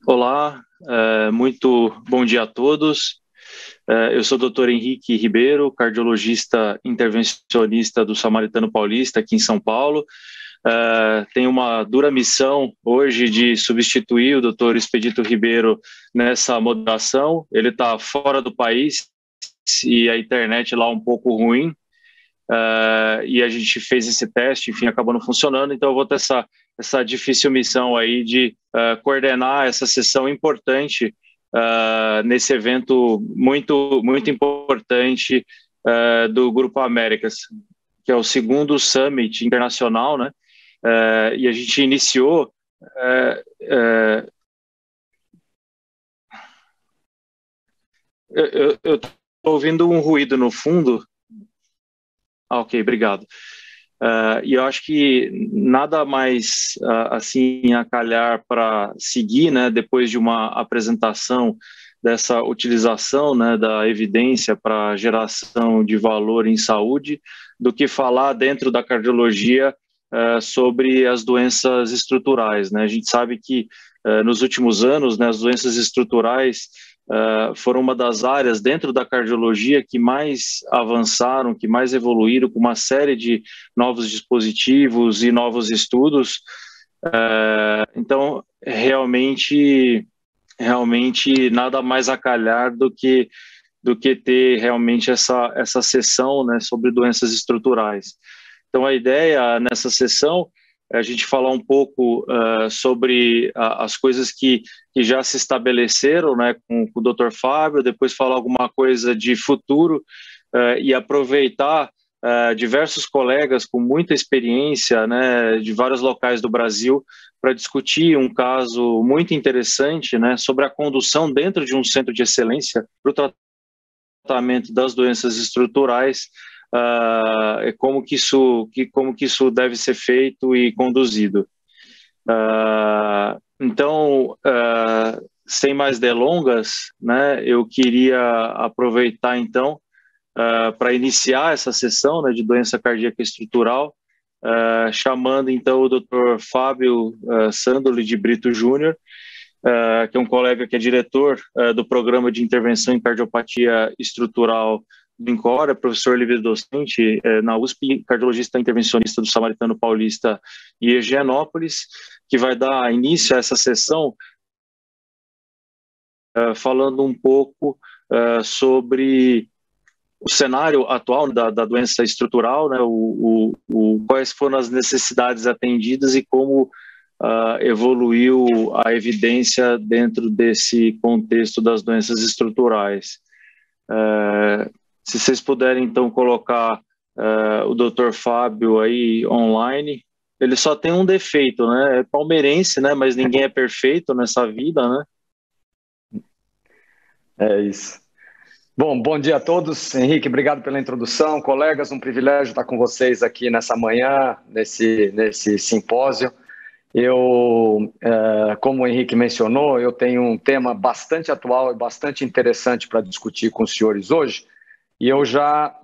Olá, muito bom dia a todos. Eu sou o Dr. Henrique Ribeiro, cardiologista intervencionista do Samaritano Paulista, aqui em São Paulo. Tenho uma dura missão hoje de substituir o Dr. Expedito Ribeiro nessa moderação. Ele está fora do país e a internet lá um pouco ruim. E a gente fez esse teste, enfim, acabou não funcionando, então eu vou ter essa difícil missão aí de coordenar essa sessão importante nesse evento muito importante do Grupo Américas, que é o segundo Summit Internacional, né? E a gente iniciou eu estou ouvindo um ruído no fundo. Ok, obrigado. E eu acho que nada mais assim a calhar para seguir, né, depois de uma apresentação dessa utilização, né, da evidência para geração de valor em saúde, do que falar dentro da cardiologia sobre as doenças estruturais, né? A gente sabe que nos últimos anos, né, as doenças estruturais foram uma das áreas dentro da cardiologia que mais avançaram, que mais evoluíram, com uma série de novos dispositivos e novos estudos. Então, realmente nada mais a calhar do que ter realmente essa sessão, né, sobre doenças estruturais. Então, a ideia nessa sessão é a gente falar um pouco sobre as coisas que já se estabeleceram, né, com o Dr. Fábio, depois falar alguma coisa de futuro e aproveitar diversos colegas com muita experiência, né, de vários locais do Brasil, para discutir um caso muito interessante, né, sobre a condução dentro de um centro de excelência para o tratamento das doenças estruturais, como que isso deve ser feito e conduzido. Então, sem mais delongas, né, eu queria aproveitar então para iniciar essa sessão, né, de doença cardíaca estrutural, chamando então o Dr. Fábio Sandoli de Brito Júnior, que é um colega que é diretor do Programa de Intervenção em Cardiopatia Estrutural do INCOR, é professor livre-docente na USP, cardiologista intervencionista do Samaritano Paulista e Higienópolis, que vai dar início a essa sessão falando um pouco sobre o cenário atual da doença estrutural, né, quais foram as necessidades atendidas e como evoluiu a evidência dentro desse contexto das doenças estruturais. Se vocês puderem, então, colocar o Dr. Fábio aí online. Ele só tem um defeito, né? É palmeirense, né? Mas ninguém é perfeito nessa vida, né? É isso. Bom dia a todos. Henrique, obrigado pela introdução. Colegas, um privilégio estar com vocês aqui nessa manhã, nesse simpósio. Como o Henrique mencionou, eu tenho um tema bastante atual e bastante interessante para discutir com os senhores hoje, e eu já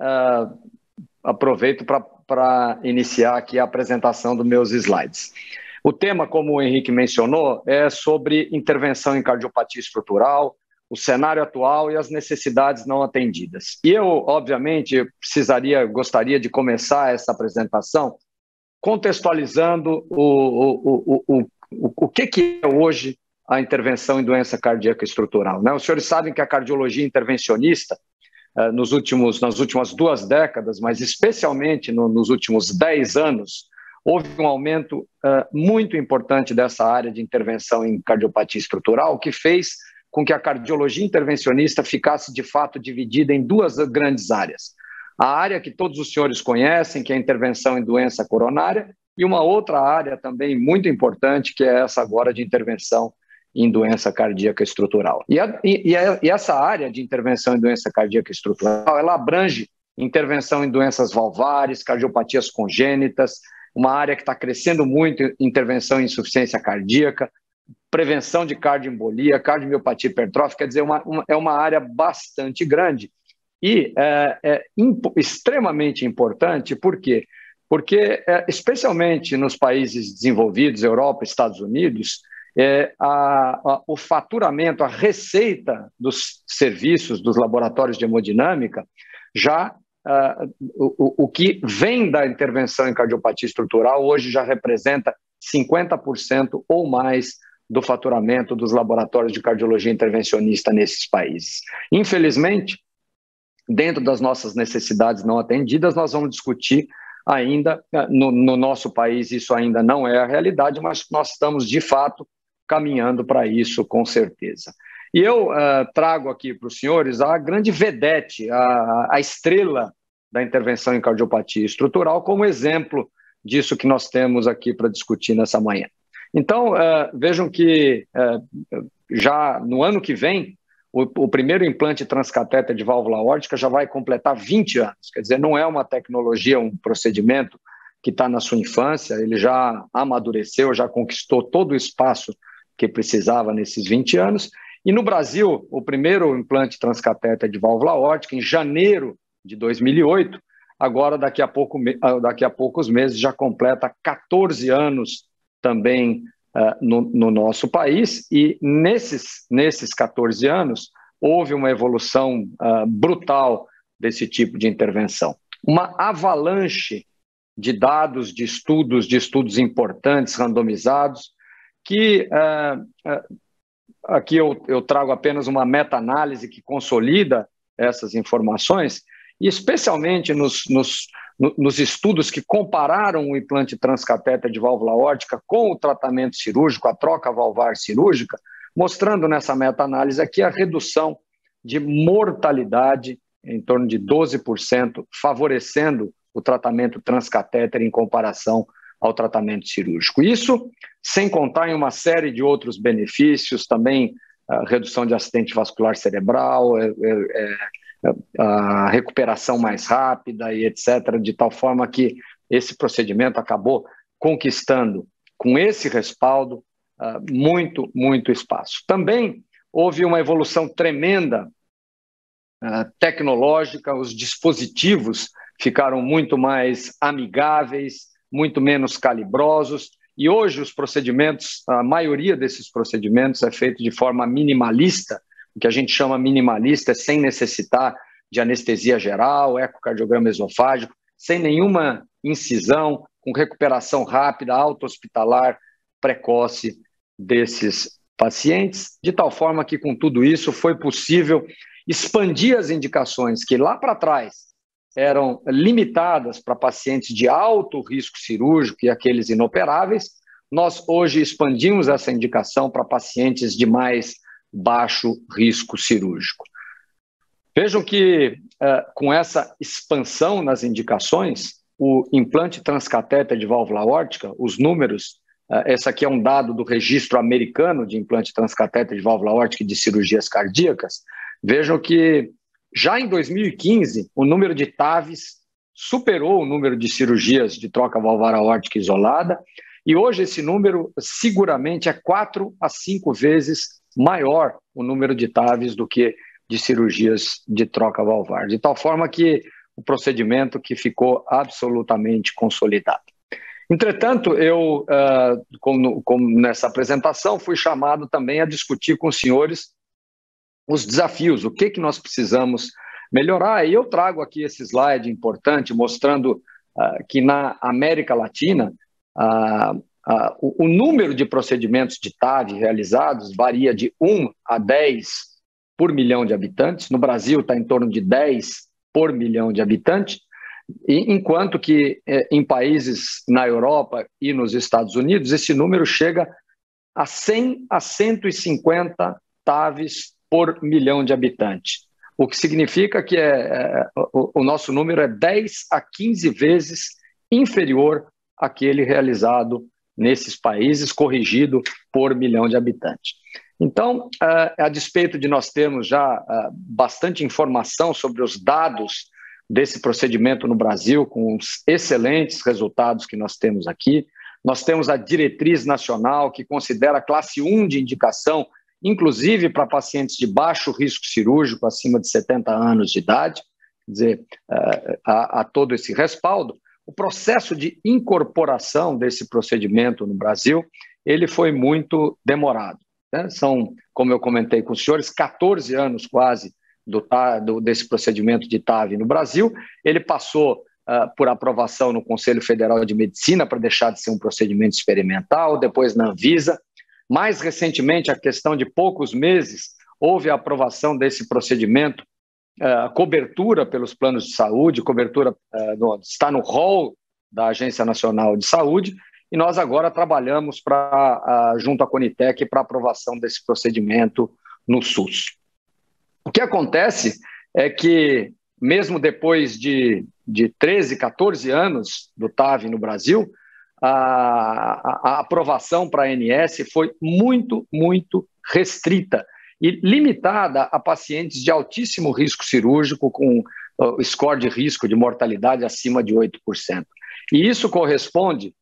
aproveito para iniciar aqui a apresentação dos meus slides. O tema, como o Henrique mencionou, é sobre intervenção em cardiopatia estrutural, o cenário atual e as necessidades não atendidas. E eu, obviamente, gostaria de começar essa apresentação contextualizando o que é hoje a intervenção em doença cardíaca estrutural, né? Os senhores sabem que a cardiologia intervencionista, nas últimas 2 décadas, mas especialmente nos últimos 10 anos, houve um aumento muito importante dessa área de intervenção em cardiopatia estrutural, que fez com que a cardiologia intervencionista ficasse, de fato, dividida em 2 grandes áreas. A área que todos os senhores conhecem, que é a intervenção em doença coronária, e uma outra área também muito importante, que é essa agora de intervenção em doença cardíaca estrutural. E essa área de intervenção em doença cardíaca estrutural, ela abrange intervenção em doenças valvares, cardiopatias congênitas, uma área que está crescendo muito, intervenção em insuficiência cardíaca, prevenção de cardioembolia, cardiomiopatia hipertrófica, quer dizer, é uma área bastante grande e extremamente importante. Por quê? Porque, especialmente nos países desenvolvidos, Europa, Estados Unidos, o faturamento, a receita dos serviços dos laboratórios de hemodinâmica, já o que vem da intervenção em cardiopatia estrutural hoje já representa 50% ou mais do faturamento dos laboratórios de cardiologia intervencionista nesses países. Infelizmente, dentro das nossas necessidades não atendidas, nós vamos discutir ainda, no nosso país isso ainda não é a realidade, mas nós estamos de fato caminhando para isso com certeza. E eu trago aqui para os senhores a grande vedete, a estrela da intervenção em cardiopatia estrutural como exemplo disso que nós temos aqui para discutir nessa manhã. Então, vejam que já no ano que vem, o primeiro implante transcatéter de válvula aórtica já vai completar 20 anos. Quer dizer, não é uma tecnologia, um procedimento que está na sua infância, ele já amadureceu, já conquistou todo o espaço que precisava nesses 20 anos. E no Brasil, o primeiro implante transcatéter de válvula aórtica, em janeiro de 2008, agora daqui a poucos meses já completa 14 anos também no nosso país, e nesses 14 anos houve uma evolução brutal desse tipo de intervenção. Uma avalanche de dados, de estudos importantes, randomizados, que aqui eu trago apenas uma meta-análise que consolida essas informações, e especialmente nos estudos que compararam o implante transcatéter de válvula aórtica com o tratamento cirúrgico, a troca valvar cirúrgica, mostrando nessa meta-análise aqui a redução de mortalidade em torno de 12%, favorecendo o tratamento transcatéter em comparação ao tratamento cirúrgico. Isso sem contar em uma série de outros benefícios, também a redução de acidente vascular cerebral, a recuperação mais rápida e etc., de tal forma que esse procedimento acabou conquistando, com esse respaldo, muito espaço. Também houve uma evolução tremenda tecnológica, os dispositivos ficaram muito mais amigáveis, muito menos calibrosos, e hoje os procedimentos, a maioria desses procedimentos é feito de forma minimalista. O que a gente chama minimalista é sem necessitar de anestesia geral, ecocardiograma esofágico, sem nenhuma incisão, com recuperação rápida, auto-hospitalar, precoce desses pacientes, de tal forma que com tudo isso foi possível expandir as indicações que lá para trás eram limitadas para pacientes de alto risco cirúrgico e aqueles inoperáveis. Nós hoje expandimos essa indicação para pacientes de mais baixo risco cirúrgico. Vejam que, com essa expansão nas indicações, o implante transcatéter de válvula aórtica, os números, esse aqui é um dado do registro americano de implante transcatéter de válvula aórtica e de cirurgias cardíacas, vejam que já em 2015 o número de TAVs superou o número de cirurgias de troca valvar aórtica isolada, e hoje esse número seguramente é 4 a 5 vezes maior o número de TAVs do que de cirurgias de troca valvar, de tal forma que o procedimento que ficou absolutamente consolidado. Entretanto, eu, como nessa apresentação, fui chamado também a discutir com os senhores os desafios, o que nós precisamos melhorar, e eu trago aqui esse slide importante mostrando que na América Latina o número de procedimentos de TAV realizados varia de 1 a 10 por milhão de habitantes. No Brasil está em torno de 10 por milhão de habitantes, enquanto que em países na Europa e nos Estados Unidos esse número chega a 100 a 150 TAVs por milhão de habitantes, o que significa que o nosso número é 10 a 15 vezes inferior àquele realizado nesses países, corrigido por milhão de habitantes. Então, a despeito de nós termos já bastante informação sobre os dados desse procedimento no Brasil, com os excelentes resultados que nós temos aqui, nós temos a diretriz nacional que considera a classe 1 de indicação, inclusive para pacientes de baixo risco cirúrgico, acima de 70 anos de idade, quer dizer, há todo esse respaldo. O processo de incorporação desse procedimento no Brasil, ele foi muito demorado, né? São, como eu comentei com os senhores, 14 anos quase desse procedimento de TAV no Brasil. Ele passou por aprovação no Conselho Federal de Medicina para deixar de ser um procedimento experimental, depois na Anvisa. Mais recentemente, a questão de poucos meses, houve a aprovação desse procedimento, cobertura pelos planos de saúde, cobertura está no rol da Agência Nacional de Saúde, e nós agora trabalhamos junto à Conitec para aprovação desse procedimento no SUS. O que acontece é que, mesmo depois de 13, 14 anos do TAV no Brasil, a aprovação para a ANS foi muito, muito restrita e limitada a pacientes de altíssimo risco cirúrgico, com score de risco de mortalidade acima de 8%. E isso corresponde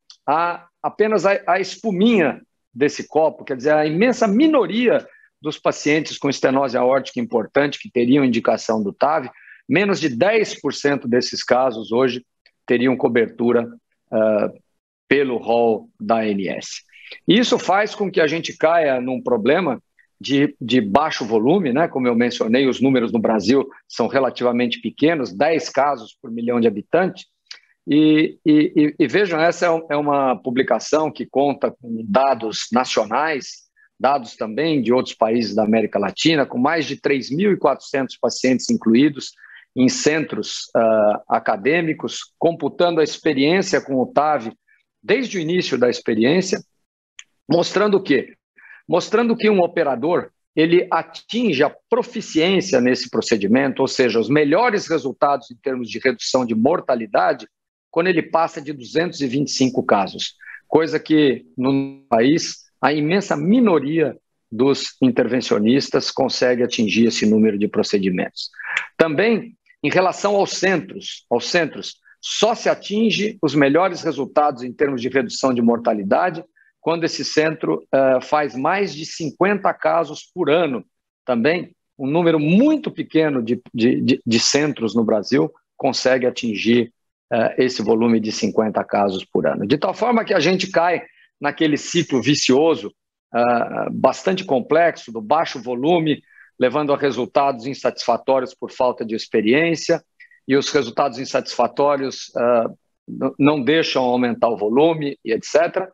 apenas a espuminha desse copo, quer dizer, a imensa minoria dos pacientes com estenose aórtica importante que teriam indicação do TAV, menos de 10% desses casos hoje teriam cobertura pelo rol da ANS. E isso faz com que a gente caia num problema de baixo volume, né? Como eu mencionei, os números no Brasil são relativamente pequenos, 10 casos por milhão de habitantes. E vejam, essa é uma publicação que conta com dados nacionais, dados também de outros países da América Latina, com mais de 3.400 pacientes incluídos em centros acadêmicos, computando a experiência com o TAV desde o início da experiência, mostrando o quê? Mostrando que um operador ele atinge a proficiência nesse procedimento, ou seja, os melhores resultados em termos de redução de mortalidade, quando ele passa de 225 casos, coisa que no país a imensa minoria dos intervencionistas consegue atingir esse número de procedimentos. Também, em relação aos centros, só se atinge os melhores resultados em termos de redução de mortalidade quando esse centro faz mais de 50 casos por ano. Também, um número muito pequeno de centros no Brasil consegue atingir esse volume de 50 casos por ano. De tal forma que a gente cai naquele ciclo vicioso bastante complexo, do baixo volume, levando a resultados insatisfatórios por falta de experiência, e os resultados insatisfatórios não deixam aumentar o volume, e etc.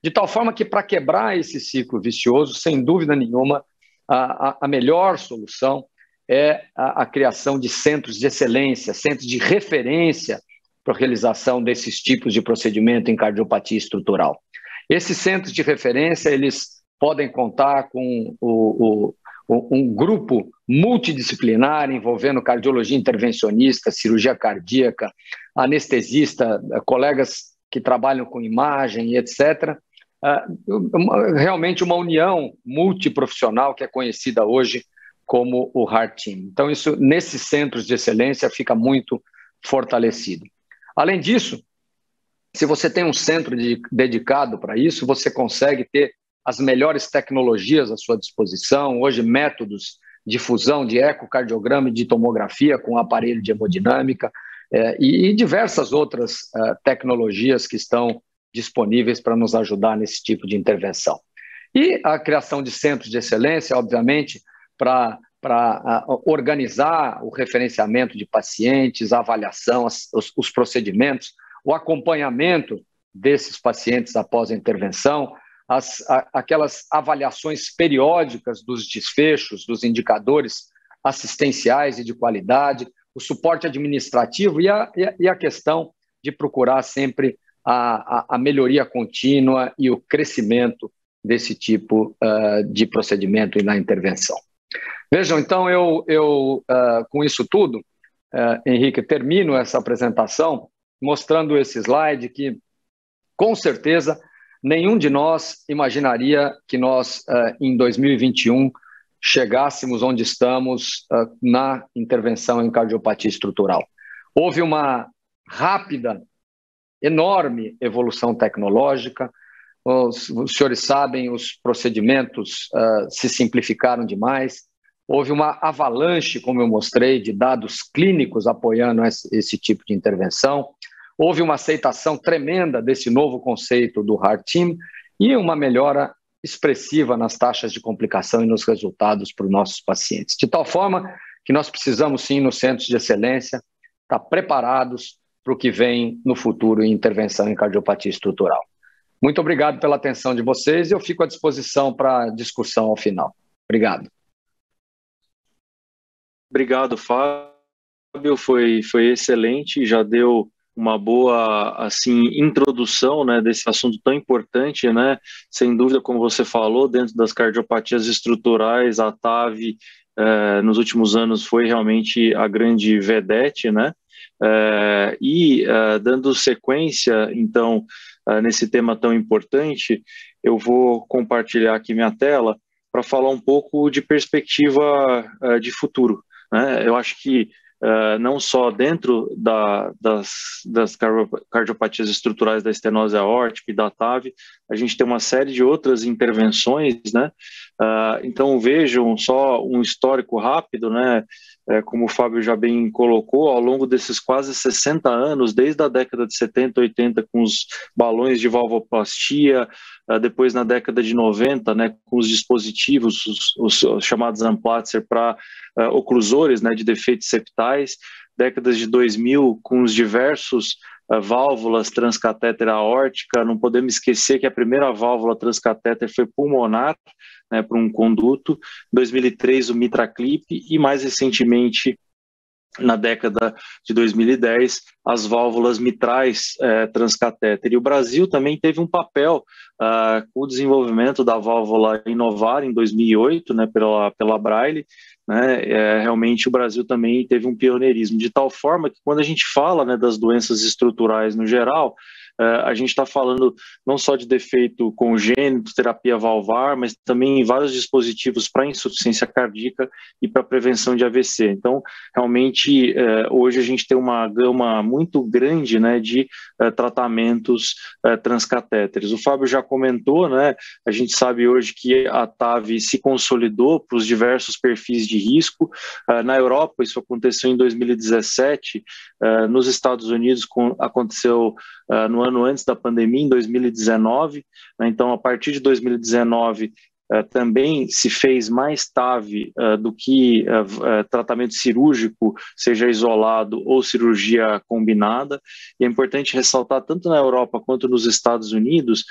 De tal forma que, para quebrar esse ciclo vicioso, sem dúvida nenhuma, a melhor solução é a criação de centros de excelência, centros de referência para a realização desses tipos de procedimento em cardiopatia estrutural. Esses centros de referência, eles podem contar com um grupo multidisciplinar envolvendo cardiologia intervencionista, cirurgia cardíaca, anestesista, colegas que trabalham com imagem, etc. Realmente uma união multiprofissional que é conhecida hoje como o Heart Team. Então, isso, nesses centros de excelência, fica muito fortalecido. Além disso, se você tem um centro dedicado para isso, você consegue ter as melhores tecnologias à sua disposição. Hoje, métodos de fusão de ecocardiograma e de tomografia com aparelho de hemodinâmica e diversas outras tecnologias que estão disponíveis para nos ajudar nesse tipo de intervenção. E a criação de centros de excelência, obviamente, para organizar o referenciamento de pacientes, a avaliação, os procedimentos, o acompanhamento desses pacientes após a intervenção, aquelas avaliações periódicas dos desfechos, dos indicadores assistenciais e de qualidade, o suporte administrativo e a questão de procurar sempre a melhoria contínua e o crescimento desse tipo de procedimento e na intervenção. Vejam, então, eu com isso tudo, Henrique, termino essa apresentação mostrando esse slide que, com certeza, nenhum de nós imaginaria que nós, em 2021, chegássemos onde estamos na intervenção em cardiopatia estrutural. Houve uma rápida, enorme evolução tecnológica. Os senhores sabem, os procedimentos se simplificaram demais. Houve uma avalanche, como eu mostrei, de dados clínicos apoiando esse tipo de intervenção. Houve uma aceitação tremenda desse novo conceito do Heart Team e uma melhora expressiva nas taxas de complicação e nos resultados para os nossos pacientes. De tal forma que nós precisamos, sim, nos centros de excelência, estar preparados para o que vem no futuro em intervenção em cardiopatia estrutural. Muito obrigado pela atenção de vocês e eu fico à disposição para discussão ao final. Obrigado. Obrigado, Fábio. Foi excelente, já deu uma boa assim introdução, né, desse assunto tão importante, né? Sem dúvida, como você falou, dentro das cardiopatias estruturais, a TAV nos últimos anos foi realmente a grande vedete, né? Dando sequência, então, nesse tema tão importante, eu vou compartilhar aqui minha tela para falar um pouco de perspectiva de futuro, né? Eu acho que não só dentro das cardiopatias estruturais da estenose aórtica e da TAV, a gente tem uma série de outras intervenções, né? Então vejam só um histórico rápido, né? Como o Fábio já bem colocou, ao longo desses quase 60 anos, desde a década de 70, 80, com os balões de valvoplastia, depois na década de 90, né, com os dispositivos, os chamados Amplatzer para oclusores, né, de defeitos septais, décadas de 2000 com os diversos válvulas transcatéter aórtica. Não podemos esquecer que a primeira válvula transcatéter foi pulmonar, né, para um conduto, 2003 o MitraClip e mais recentemente na década de 2010, as válvulas mitrais transcatéter. E o Brasil também teve um papel com o desenvolvimento da válvula Inovar em 2008, né, pela Braille, né, realmente o Brasil também teve um pioneirismo, de tal forma que quando a gente fala, né, das doenças estruturais no geral, a gente está falando não só de defeito congênito, terapia valvar, mas também em vários dispositivos para insuficiência cardíaca e para prevenção de AVC. Então, realmente, hoje a gente tem uma gama muito grande, né, de tratamentos transcatéteres. O Fábio já comentou, né, a gente sabe hoje que a TAV se consolidou para os diversos perfis de risco. Na Europa, isso aconteceu em 2017, nos Estados Unidos aconteceu no ano antes da pandemia, em 2019, né? Então, a partir de 2019, também se fez mais TAV do que tratamento cirúrgico, seja isolado ou cirurgia combinada. E é importante ressaltar, tanto na Europa quanto nos Estados Unidos,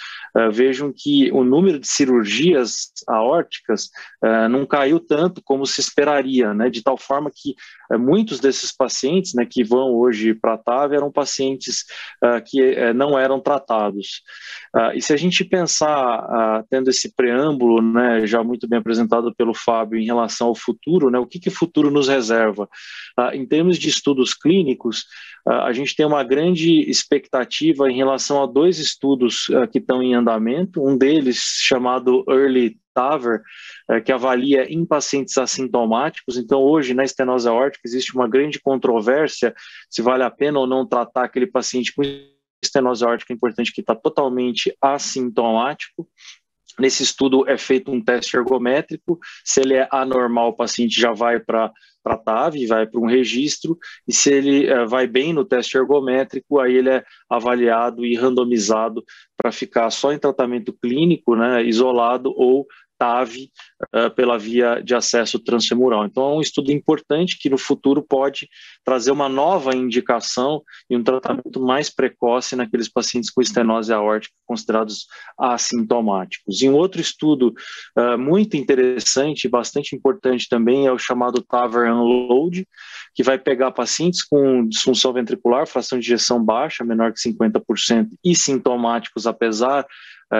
vejam que o número de cirurgias aórticas não caiu tanto como se esperaria, né? De tal forma que muitos desses pacientes, né, que vão hoje para a TAV eram pacientes que não eram tratados. E se a gente pensar, tendo esse preâmbulo, né, já muito bem apresentado pelo Fábio em relação ao futuro, né, o que o futuro nos reserva? Em termos de estudos clínicos, a gente tem uma grande expectativa em relação a dois estudos que estão em andamento, um deles chamado Early TAVR, que avalia em pacientes assintomáticos. Então, hoje, na estenose aórtica, existe uma grande controvérsia se vale a pena ou não tratar aquele paciente com estenose aórtica importante que está totalmente assintomático. Nesse estudo é feito um teste ergométrico, se ele é anormal, o paciente já vai para a TAV, vai para um registro, e se ele vai bem no teste ergométrico, aí ele é avaliado e randomizado para ficar só em tratamento clínico, né, isolado, ou TAV pela via de acesso transfemoral. Então, é um estudo importante que no futuro pode trazer uma nova indicação e um tratamento mais precoce naqueles pacientes com estenose aórtica considerados assintomáticos. E um outro estudo muito interessante e bastante importante também é o chamado TAVR Unload, que vai pegar pacientes com disfunção ventricular, fração de ejeção baixa, menor que 50%, e sintomáticos, apesar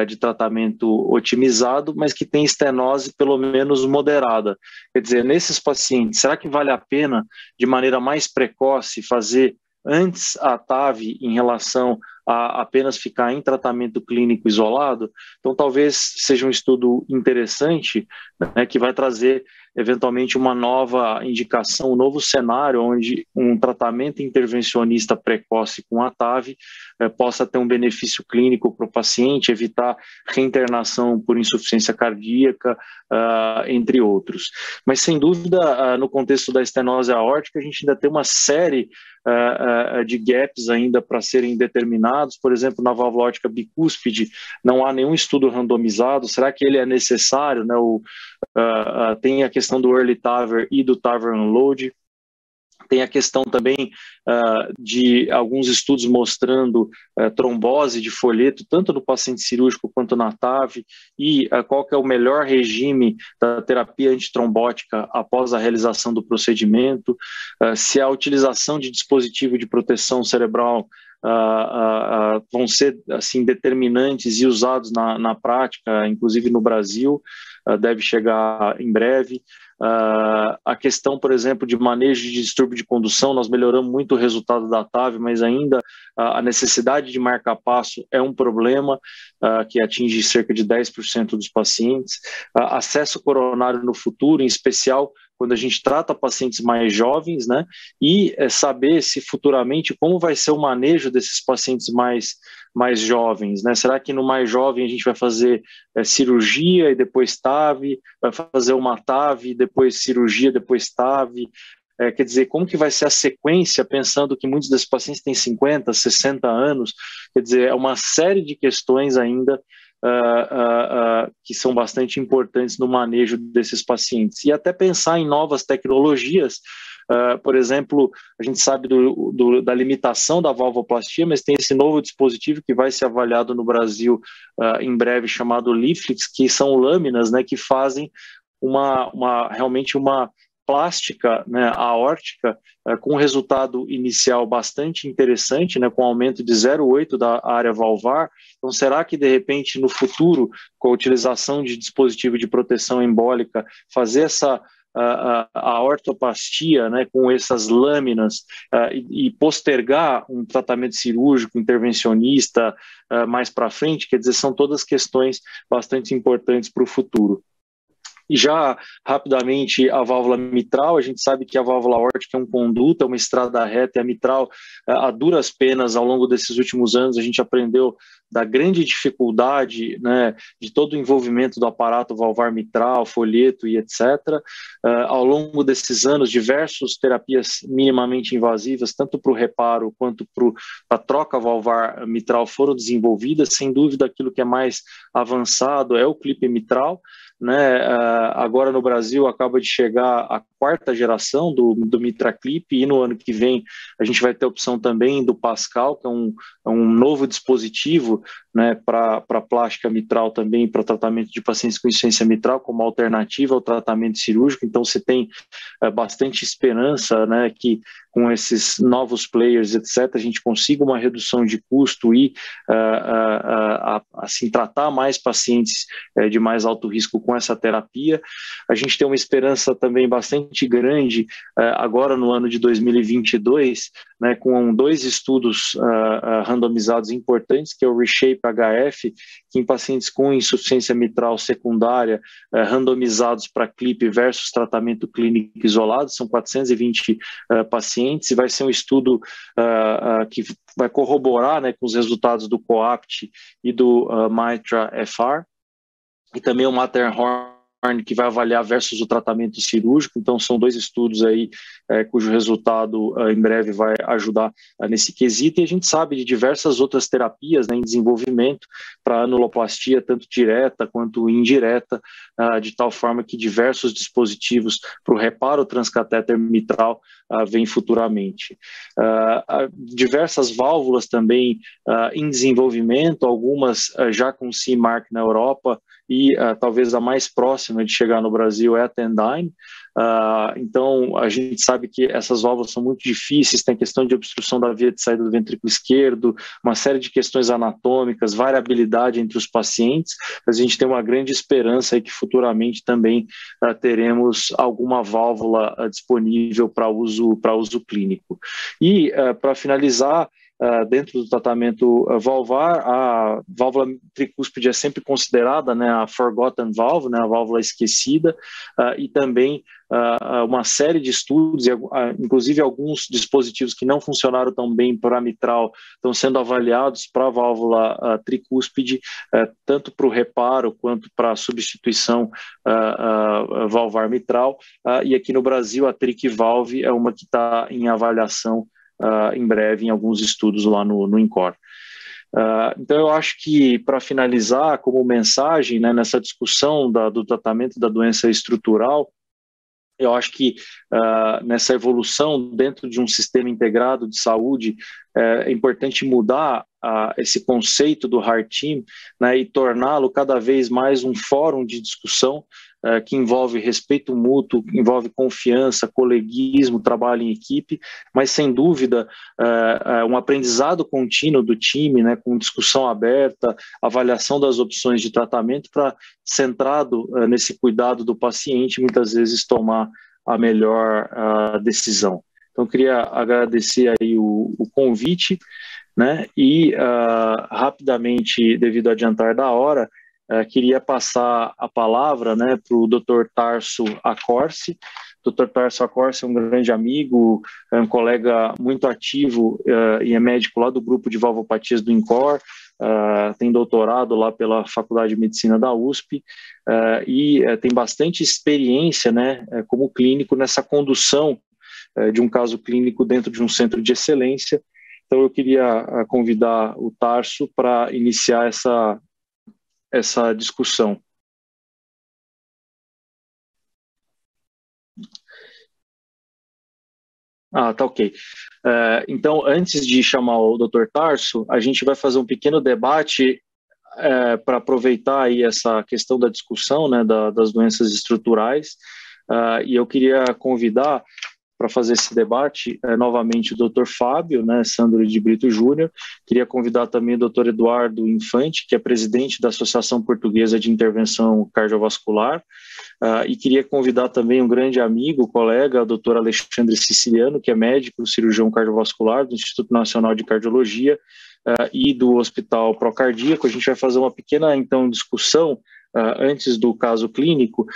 de tratamento otimizado, mas que tem estenose pelo menos moderada. Quer dizer, nesses pacientes, será que vale a pena, de maneira mais precoce, fazer antes a TAV em relação a apenas ficar em tratamento clínico isolado? Então, talvez seja um estudo interessante, né, que vai trazer eventualmente uma nova indicação, um novo cenário onde um tratamento intervencionista precoce com a TAV possa ter um benefício clínico para o paciente, evitar reinternação por insuficiência cardíaca, entre outros. Mas, sem dúvida, no contexto da estenose aórtica, a gente ainda tem uma série de gaps ainda para serem determinados. Por exemplo, na válvula aórtica bicúspide, não há nenhum estudo randomizado. Será que ele é necessário? Né? Tem a questão do early TAVR e do TAVR unload. Tem a questão também de alguns estudos mostrando trombose de folheto, tanto no paciente cirúrgico quanto na TAV, e qual que é o melhor regime da terapia antitrombótica após a realização do procedimento, se a utilização de dispositivo de proteção cerebral vão ser assim determinantes e usados na prática, inclusive no Brasil, deve chegar em breve. A questão, por exemplo, de manejo de distúrbio de condução, nós melhoramos muito o resultado da TAV, mas ainda a necessidade de marca-passo é um problema que atinge cerca de 10% dos pacientes. Acesso coronário no futuro, em especial quando a gente trata pacientes mais jovens, né, e saber se futuramente como vai ser o manejo desses pacientes mais jovens, né? Será que no mais jovem a gente vai fazer cirurgia e depois TAV, vai fazer uma TAV e depois cirurgia, depois TAV? Quer dizer, como que vai ser a sequência, pensando que muitos desses pacientes têm 50, 60 anos? Quer dizer, é uma série de questões ainda que são bastante importantes no manejo desses pacientes. E até pensar em novas tecnologias. Por exemplo, a gente sabe da limitação da valvoplastia, mas tem esse novo dispositivo que vai ser avaliado no Brasil em breve, chamado Leaflix, que são lâminas, né, que fazem realmente uma plástica, né, aórtica, com um resultado inicial bastante interessante, né, com aumento de 0,8 da área valvar. Então, será que, de repente, no futuro, com a utilização de dispositivo de proteção embólica, fazer essa a ortoplastia, né, com essas lâminas e postergar um tratamento cirúrgico intervencionista mais para frente? Quer dizer, são todas questões bastante importantes para o futuro. E já rapidamente a válvula mitral, a gente sabe que a válvula aórtica é um conduto, é uma estrada reta, e a mitral, a duras penas, ao longo desses últimos anos, a gente aprendeu da grande dificuldade, né, de todo o envolvimento do aparato valvar mitral, folheto e etc. Ao longo desses anos, diversas terapias minimamente invasivas, tanto para o reparo quanto para a troca valvar mitral, foram desenvolvidas. Sem dúvida, aquilo que é mais avançado é o clipe mitral, né? Agora no Brasil acaba de chegar a 4ª geração do MitraClip, e no ano que vem a gente vai ter a opção também do Pascal, que é um novo dispositivo, né, para plástica mitral também, para tratamento de pacientes com insuficiência mitral, como alternativa ao tratamento cirúrgico. Então você tem bastante esperança, né, que com esses novos players, etc., a gente consiga uma redução de custo e assim, tratar mais pacientes de mais alto risco com essa terapia. A gente tem uma esperança também bastante grande agora no ano de 2022, né, com 2 estudos randomizados importantes, que é o ReShape-HF, que em pacientes com insuficiência mitral secundária, randomizados para CLIP versus tratamento clínico isolado, são 420 pacientes, e vai ser um estudo que vai corroborar, né, com os resultados do COAPT e do MITRA-FR, e também o Matterhorn, que vai avaliar versus o tratamento cirúrgico. Então são 2 estudos aí cujo resultado em breve vai ajudar nesse quesito, e a gente sabe de diversas outras terapias, né, em desenvolvimento para anuloplastia, tanto direta quanto indireta, de tal forma que diversos dispositivos para o reparo transcatéter mitral vêm futuramente. Diversas válvulas também em desenvolvimento, algumas já com CE Mark na Europa, e talvez a mais próxima de chegar no Brasil é a Tendyne. Então a gente sabe que essas válvulas são muito difíceis, tem questão de obstrução da via de saída do ventrículo esquerdo, uma série de questões anatômicas, variabilidade entre os pacientes, mas a gente tem uma grande esperança aí que futuramente também teremos alguma válvula disponível para uso clínico. E para finalizar, dentro do tratamento valvar. A válvula tricúspide é sempre considerada, né, a forgotten valve, né, a válvula esquecida, e também uma série de estudos, inclusive alguns dispositivos que não funcionaram tão bem para a mitral, estão sendo avaliados para a válvula tricúspide, tanto para o reparo quanto para a substituição valvar mitral, e aqui no Brasil a TricValve é uma que está em avaliação em breve em alguns estudos lá no INCOR. Então eu acho que, para finalizar, como mensagem, né, nessa discussão do tratamento da doença estrutural, eu acho que nessa evolução dentro de um sistema integrado de saúde é importante mudar esse conceito do Heart Team, né, e torná-lo cada vez mais um fórum de discussão que envolve respeito mútuo, envolve confiança, coleguismo, trabalho em equipe, mas sem dúvida um aprendizado contínuo do time, né, com discussão aberta, avaliação das opções de tratamento, para, centrado nesse cuidado do paciente, muitas vezes tomar a melhor decisão. Então, queria agradecer aí o convite, né, e rapidamente, devido ao adiantar da hora, queria passar a palavra, né, para o Dr. Tarso Accorsi. Dr. Tarso Accorsi é um grande amigo, é um colega muito ativo e é médico lá do grupo de valvopatias do INCOR, tem doutorado lá pela Faculdade de Medicina da USP e tem bastante experiência, né, como clínico nessa condução de um caso clínico dentro de um centro de excelência. Então eu queria convidar o Tarso para iniciar essa discussão. Tá ok. Então, antes de chamar o Dr. Tarso, a gente vai fazer um pequeno debate para aproveitar aí essa questão da discussão, né, das doenças estruturais, e eu queria convidar para fazer esse debate novamente o Dr. Fábio, né, Sandro de Brito Júnior. Queria convidar também o Dr. Eduardo Infante, que é presidente da Associação Portuguesa de Intervenção Cardiovascular, e queria convidar também um grande amigo, colega, o Dr. Alexandre Siciliano, que é médico, cirurgião cardiovascular do Instituto Nacional de Cardiologia e do Hospital Procardíaco. A gente vai fazer uma pequena, então, discussão antes do caso clínico,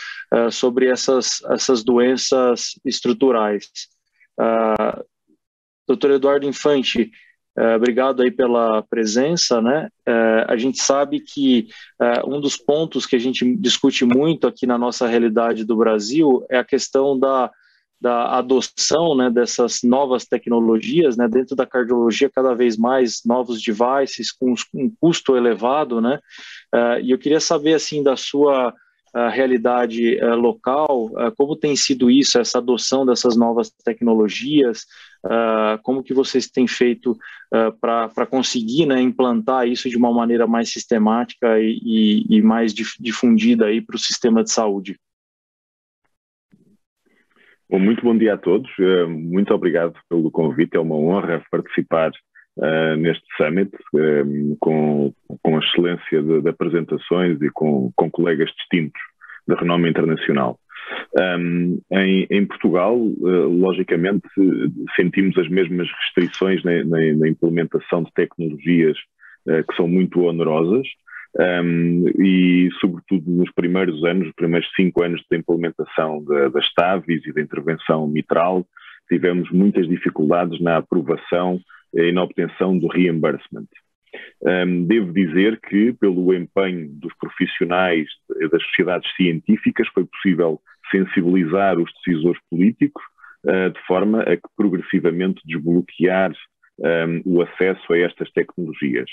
sobre essas doenças estruturais. Dr. Eduardo Infante, obrigado aí pela presença, né? A gente sabe que um dos pontos que a gente discute muito aqui na nossa realidade do Brasil é a questão da adoção, né, dessas novas tecnologias, né, dentro da cardiologia, cada vez mais novos devices com um custo elevado, né, e eu queria saber, assim, da sua realidade local, como tem sido isso, essa adoção dessas novas tecnologias, como que vocês têm feito para conseguir, né, implantar isso de uma maneira mais sistemática e mais difundida aí para o sistema de saúde? Bom, muito bom dia a todos, muito obrigado pelo convite, é uma honra participar neste Summit com a excelência de apresentações e com colegas distintos de renome internacional. Em Portugal, logicamente, sentimos as mesmas restrições na implementação de tecnologias que são muito onerosas, e sobretudo nos primeiros anos, os primeiros 5 anos de implementação das TAVIs e da intervenção mitral, tivemos muitas dificuldades na aprovação e na obtenção do reimbursement. Devo dizer que, pelo empenho dos profissionais das sociedades científicas, foi possível sensibilizar os decisores políticos de forma a que progressivamente desbloquear o acesso a estas tecnologias.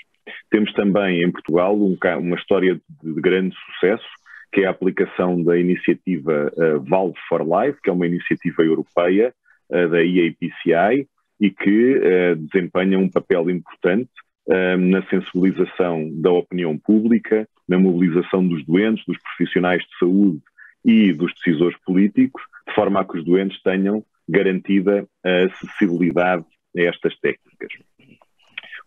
Temos também em Portugal uma história de grande sucesso, que é a aplicação da iniciativa Valve for Life, que é uma iniciativa europeia da EAPCI e que desempenha um papel importante na sensibilização da opinião pública, na mobilização dos doentes, dos profissionais de saúde e dos decisores políticos, de forma a que os doentes tenham garantida a acessibilidade a estas técnicas.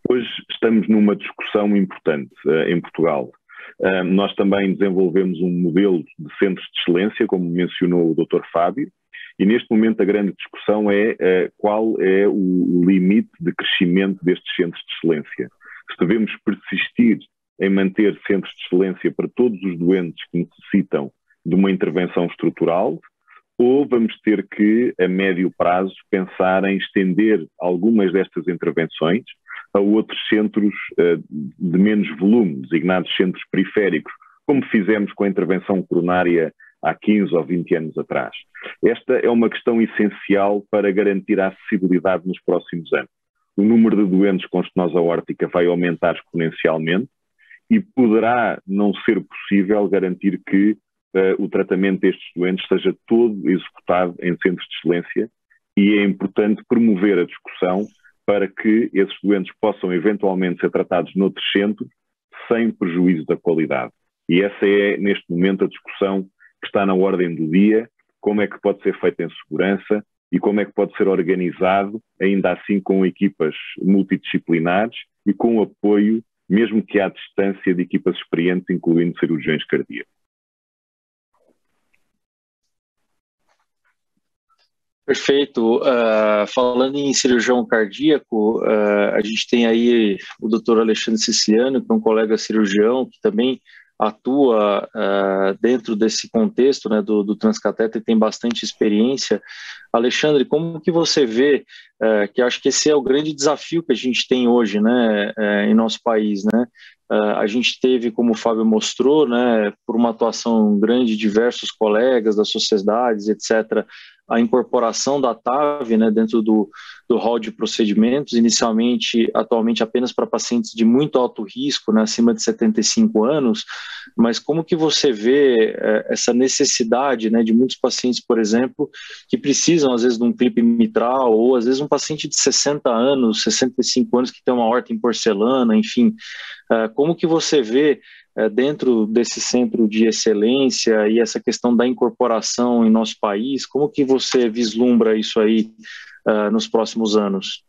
Hoje estamos numa discussão importante em Portugal. Nós também desenvolvemos um modelo de centros de excelência, como mencionou o Dr. Fábio, E neste momento a grande discussão é qual é o limite de crescimento destes centros de excelência. Se devemos persistir em manter centros de excelência para todos os doentes que necessitam de uma intervenção estrutural, ou vamos ter que, a médio prazo, pensar em estender algumas destas intervenções a outros centros de menos volume, designados centros periféricos, como fizemos com a intervenção coronária há 15 ou 20 anos atrás. Esta é uma questão essencial para garantir a acessibilidade nos próximos anos. O número de doentes com estenose aórtica vai aumentar exponencialmente e poderá não ser possível garantir que o tratamento destes doentes seja todo executado em centros de excelência, e é importante promover a discussão para que esses doentes possam eventualmente ser tratados noutros centros sem prejuízo da qualidade. E essa é, neste momento, a discussão que está na ordem do dia, como é que pode ser feita em segurança e como é que pode ser organizado, ainda assim com equipas multidisciplinares e com o apoio, mesmo que à distância, de equipas experientes, incluindo cirurgiões cardíacos. Perfeito. Falando em cirurgião cardíaco, a gente tem aí o Dr. Alexandre Siciliano, que é um colega cirurgião que também atua dentro desse contexto, né, do transcateter e tem bastante experiência. Alexandre, como que você vê, que acho que esse é o grande desafio que a gente tem hoje, né, em nosso país, né? A gente teve, como o Fábio mostrou, né, por uma atuação grande de diversos colegas das sociedades, etc., a incorporação da TAV, né, dentro do hall de procedimentos, inicialmente, atualmente apenas para pacientes de muito alto risco, né, acima de 75 anos, mas como que você vê essa necessidade, né, de muitos pacientes, por exemplo, que precisam, às vezes, de um clipe mitral, ou às vezes um paciente de 60 anos, 65 anos, que tem uma aorta em porcelana, enfim, como que você vê dentro desse centro de excelência e essa questão da incorporação em nosso país, como que você vislumbra isso aí nos próximos anos?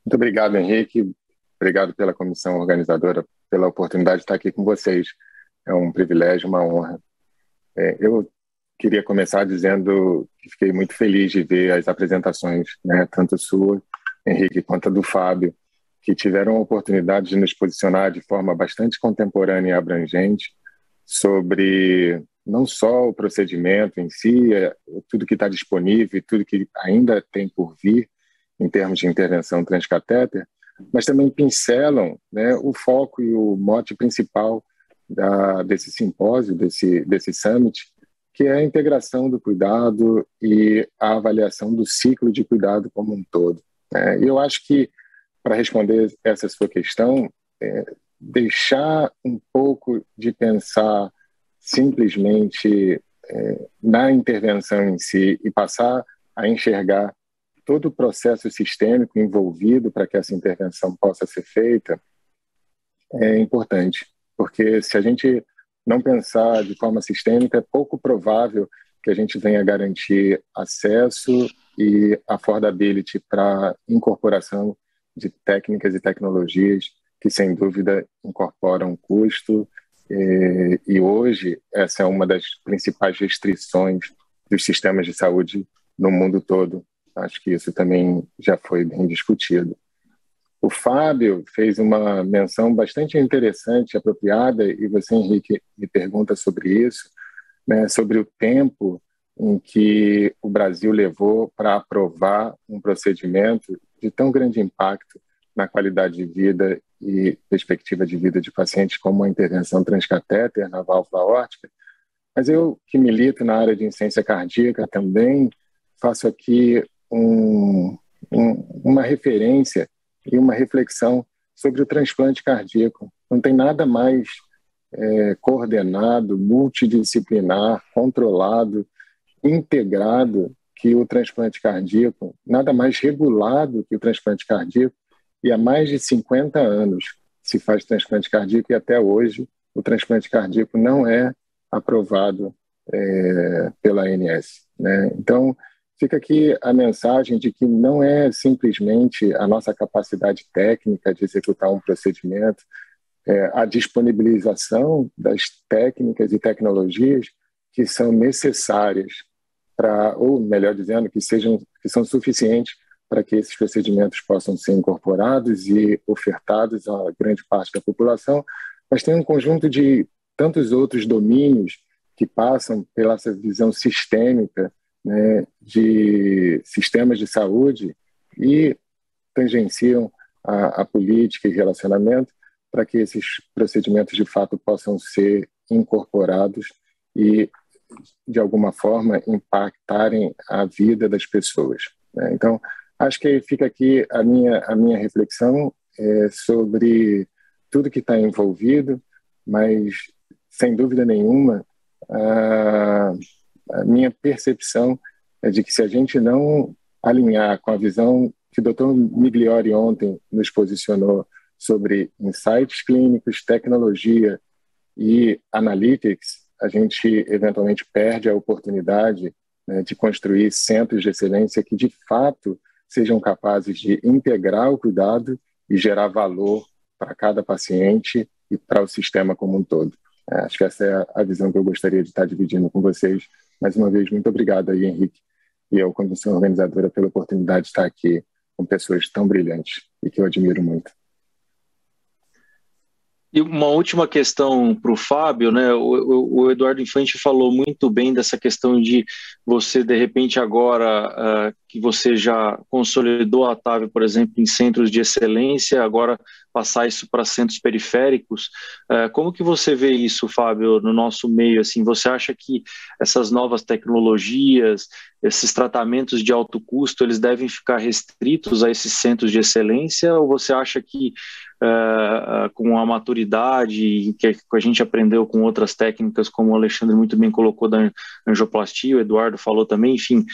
Muito obrigado, Henrique. Obrigado pela comissão organizadora, pela oportunidade de estar aqui com vocês. É um privilégio, uma honra. Eu queria começar dizendo que fiquei muito feliz de ver as apresentações, né, tanto a sua, Henrique, quanto a do Fábio, que tiveram a oportunidade de nos posicionar de forma bastante contemporânea e abrangente sobre não só o procedimento em si, tudo que está disponível e tudo que ainda tem por vir em termos de intervenção transcatéter, mas também pincelam, né, o foco e o mote principal desse simpósio, desse summit, que é a integração do cuidado e a avaliação do ciclo de cuidado como um todo. E eu acho que, para responder essa sua questão, deixar um pouco de pensar simplesmente na intervenção em si e passar a enxergar todo o processo sistêmico envolvido para que essa intervenção possa ser feita é importante, porque se a gente não pensar de forma sistêmica, é pouco provável que a gente venha garantir acesso e affordability para incorporação de técnicas e tecnologias que, sem dúvida, incorporam custo. E hoje, essa é uma das principais restrições dos sistemas de saúde no mundo todo. Acho que isso também já foi bem discutido. O Fábio fez uma menção bastante interessante, apropriada, e você, Henrique, me pergunta sobre isso, né, sobre o tempo em que o Brasil levou para aprovar um procedimento de tão grande impacto na qualidade de vida e perspectiva de vida de pacientes como a intervenção transcatéter na válvula aórtica. Mas eu, que milito na área de insuficiência cardíaca, também faço aqui uma referência e uma reflexão sobre o transplante cardíaco. Não tem nada mais coordenado, multidisciplinar, controlado, integrado que o transplante cardíaco, nada mais regulado que o transplante cardíaco, e há mais de 50 anos se faz transplante cardíaco e até hoje o transplante cardíaco não é aprovado pela ANS, né? Então, fica aqui a mensagem de que não é simplesmente a nossa capacidade técnica de executar um procedimento, a disponibilização das técnicas e tecnologias que são necessárias para, ou melhor dizendo, que são suficientes para que esses procedimentos possam ser incorporados e ofertados a grande parte da população, mas tem um conjunto de tantos outros domínios que passam pela essa visão sistêmica, né, de sistemas de saúde e tangenciam a política e relacionamento para que esses procedimentos de fato possam ser incorporados e, de alguma forma, impactarem a vida das pessoas, né? Então, acho que fica aqui a minha reflexão sobre tudo que está envolvido, mas, sem dúvida nenhuma, a minha percepção é de que se a gente não alinhar com a visão que o Dr. Migliori ontem nos posicionou sobre insights clínicos, tecnologia e analytics, a gente eventualmente perde a oportunidade, né, de construir centros de excelência que, de fato, sejam capazes de integrar o cuidado e gerar valor para cada paciente e para o sistema como um todo. Acho que essa é a visão que eu gostaria de estar dividindo com vocês. Mais uma vez, muito obrigado aí, Henrique, e eu, comissão organizadora, pela oportunidade de estar aqui com pessoas tão brilhantes e que eu admiro muito. E uma última questão para o Fábio, né? O Eduardo Infante falou muito bem dessa questão de você, de repente, agora que você já consolidou a TAV, por exemplo, em centros de excelência, agora passar isso para centros periféricos. Como que você vê isso, Fábio, no nosso meio? Assim, você acha que essas novas tecnologias, esses tratamentos de alto custo, eles devem ficar restritos a esses centros de excelência, ou você acha que com a maturidade que a gente aprendeu com outras técnicas, como o Alexandre muito bem colocou da angioplastia, o Eduardo falou também, enfim,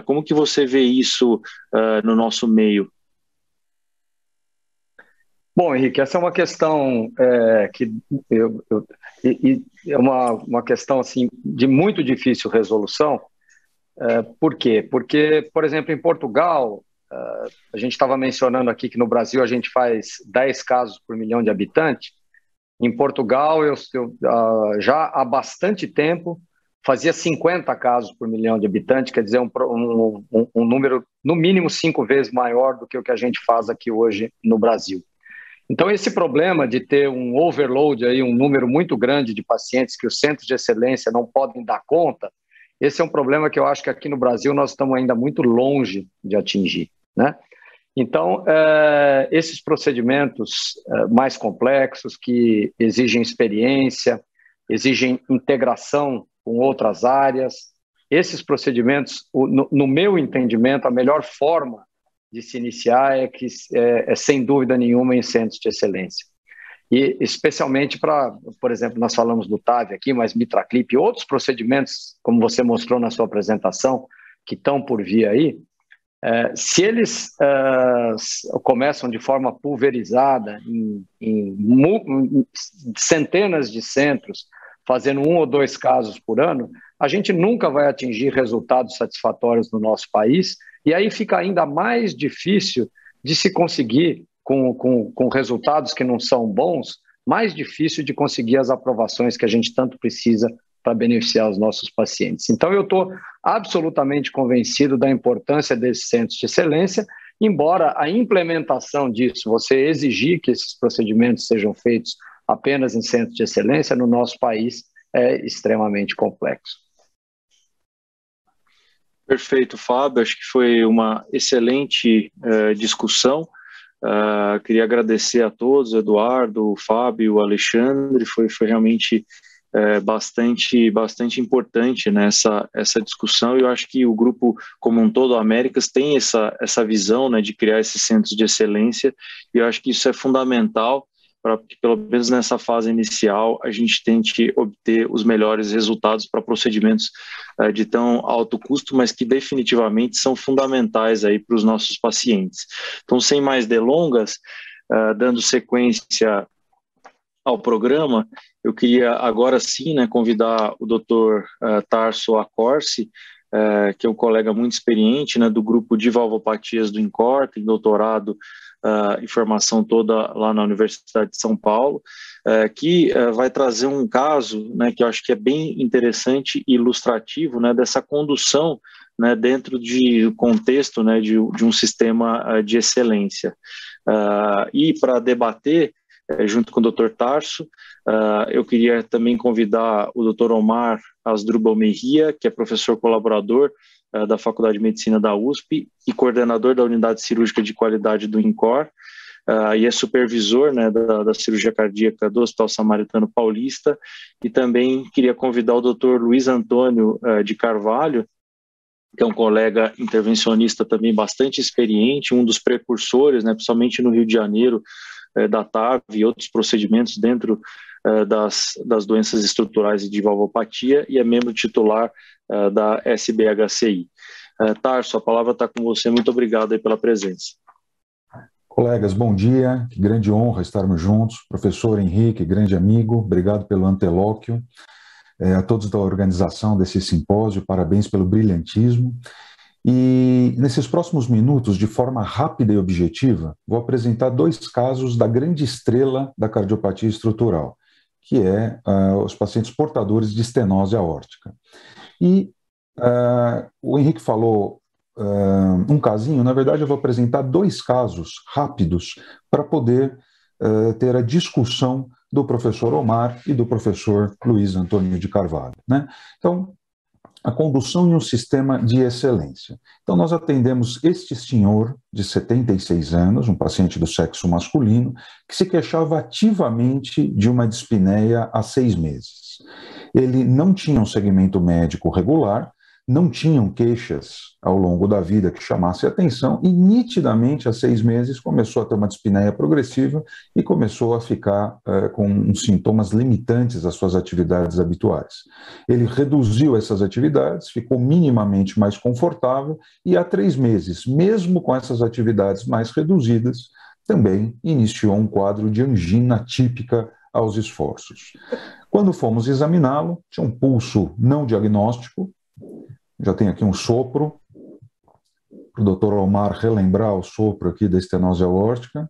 como que você vê isso no nosso meio? Bom, Henrique, essa é uma questão que é uma questão assim, de muito difícil resolução. Por quê? Porque, por exemplo, em Portugal, a gente estava mencionando aqui que no Brasil a gente faz 10 casos por milhão de habitantes. Em Portugal, eu já há bastante tempo fazia 50 casos por milhão de habitantes, quer dizer, um número no mínimo 5 vezes maior do que o que a gente faz aqui hoje no Brasil. Então, esse problema de ter um overload, aí, um número muito grande de pacientes que os centros de excelência não podem dar conta, esse é um problema que eu acho que aqui no Brasil nós estamos ainda muito longe de atingir, né? Então, esses procedimentos mais complexos, que exigem experiência, exigem integração com outras áreas, esses procedimentos, no meu entendimento, a melhor forma de se iniciar é sem dúvida nenhuma, em centros de excelência. E especialmente para, por exemplo, nós falamos do TAV aqui, mas MitraClip e outros procedimentos, como você mostrou na sua apresentação, que estão por vir aí, se eles começam de forma pulverizada em centenas de centros, fazendo 1 ou 2 casos por ano, a gente nunca vai atingir resultados satisfatórios no nosso país, e aí fica ainda mais difícil de se conseguir, com resultados que não são bons, mais difícil de conseguir as aprovações que a gente tanto precisa para beneficiar os nossos pacientes. Então, eu estou absolutamente convencido da importância desses centros de excelência, embora a implementação disso, você exigir que esses procedimentos sejam feitos apenas em centros de excelência, no nosso país é extremamente complexo. Perfeito, Fábio. Acho que foi uma excelente discussão. Queria agradecer a todos, Eduardo, o Fábio, o Alexandre. Foi realmente bastante importante nessa discussão, e eu acho que o grupo como um todo, Américas, tem essa visão, né, de criar esses centros de excelência, e eu acho que isso é fundamental para que, pelo menos nessa fase inicial, a gente tente obter os melhores resultados para procedimentos de tão alto custo, mas que definitivamente são fundamentais aí para os nossos pacientes. Então, sem mais delongas, dando sequência ao programa, eu queria agora sim, né, convidar o Dr. Tarso Accorsi, que é um colega muito experiente, né, do grupo de valvopatias do INCOR, tem doutorado informação toda lá na Universidade de São Paulo, que vai trazer um caso, né, que eu acho que é bem interessante e ilustrativo, né, dessa condução, né, dentro de contexto, né, de um sistema de excelência. E para debater, junto com o Dr. Tarso, eu queria também convidar o Dr. Omar Asdrubal Mejia, que é professor colaborador da Faculdade de Medicina da USP e coordenador da Unidade Cirúrgica de Qualidade do INCOR, e é supervisor, né, da cirurgia cardíaca do Hospital Samaritano Paulista, e também queria convidar o Dr. Luiz Antônio de Carvalho, que é um colega intervencionista também bastante experiente, um dos precursores, né, principalmente no Rio de Janeiro, da TAV e outros procedimentos dentro das doenças estruturais e de valvopatia, e é membro titular da SBHCI. Tarso, a palavra está com você. Muito obrigado aí pela presença. Colegas, bom dia. Que grande honra estarmos juntos. Professor Henrique, grande amigo, obrigado pelo antelóquio. A todos da organização desse simpósio, parabéns pelo brilhantismo. E nesses próximos minutos, de forma rápida e objetiva, vou apresentar 2 casos da grande estrela da cardiopatia estrutural, que é os pacientes portadores de estenose aórtica. E o Henrique falou um casinho, na verdade eu vou apresentar 2 casos rápidos para poder ter a discussão do professor Omar e do professor Luiz Antônio de Carvalho, né? Então, a condução em um sistema de excelência. Então, nós atendemos este senhor de 76 anos, um paciente do sexo masculino, que se queixava ativamente de uma dispneia há 6 meses. Ele não tinha um segmento médico regular, não tinham queixas ao longo da vida que chamasse atenção e nitidamente, há 6 meses, começou a ter uma dispneia progressiva e começou a ficar com sintomas limitantes às suas atividades habituais. Ele reduziu essas atividades, ficou minimamente mais confortável e há 3 meses, mesmo com essas atividades mais reduzidas, também iniciou um quadro de angina típica aos esforços. Quando fomos examiná-lo, tinha um pulso não diagnóstico. Já tem aqui um sopro, para o Dr. Omar relembrar o sopro aqui da estenose aórtica.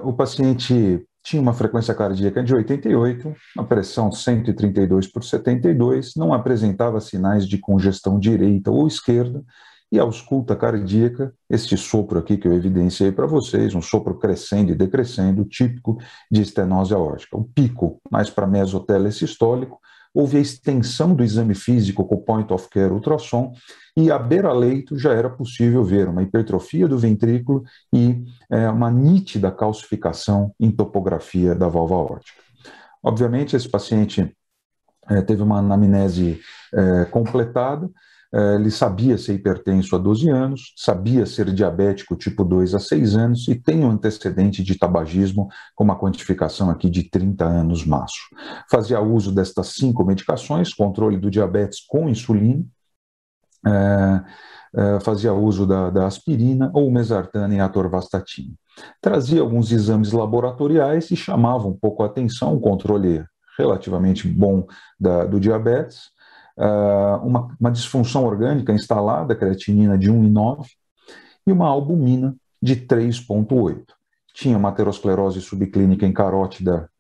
O paciente tinha uma frequência cardíaca de 88, a pressão 132/72, não apresentava sinais de congestão direita ou esquerda, e a ausculta cardíaca, este sopro aqui que eu evidenciei para vocês, um sopro crescendo e decrescendo, típico de estenose aórtica. O pico mais para mesotelesistólico, houve a extensão do exame físico com o point of care ultrassom e a beira-leito já era possível ver uma hipertrofia do ventrículo e uma nítida calcificação em topografia da válvula aórtica. Obviamente, esse paciente teve uma anamnese completada. Ele sabia ser hipertenso há 12 anos, sabia ser diabético tipo 2 há 6 anos e tem um antecedente de tabagismo com uma quantificação aqui de 30 anos maço. Fazia uso destas 5 medicações, controle do diabetes com insulina, fazia uso da aspirina ou mesartana e atorvastatina. Trazia alguns exames laboratoriais e chamava um pouco a atenção, um controle relativamente bom do diabetes, uma disfunção orgânica instalada, creatinina de 1,9 e uma albumina de 3,8. Tinha uma aterosclerose subclínica em carótida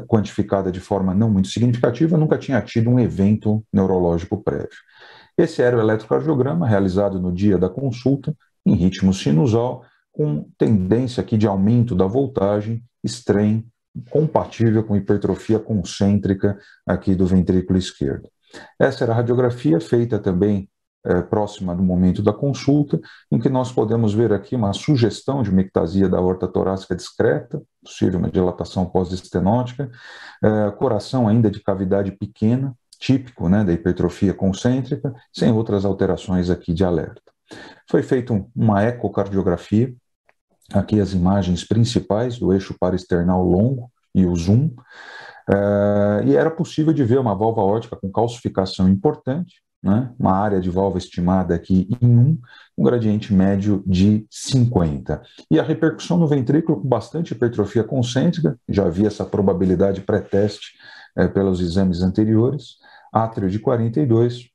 quantificada de forma não muito significativa, nunca tinha tido um evento neurológico prévio. Esse era o eletrocardiograma realizado no dia da consulta, em ritmo sinusal, com tendência aqui de aumento da voltagem, strain, compatível com hipertrofia concêntrica aqui do ventrículo esquerdo. Essa era a radiografia feita também próxima do momento da consulta, em que nós podemos ver aqui uma sugestão de uma ectasia da aorta torácica discreta, possível uma dilatação pós-estenótica, coração ainda de cavidade pequena, típico, né, da hipertrofia concêntrica, sem outras alterações aqui de alerta. Foi feita uma ecocardiografia, aqui as imagens principais do eixo paraesternal longo e o zoom, e era possível de ver uma válvula aórtica com calcificação importante, né, uma área de válvula estimada aqui em 1, um gradiente médio de 50. E a repercussão no ventrículo com bastante hipertrofia concêntrica, já havia essa probabilidade pré-teste pelos exames anteriores, átrio de 42,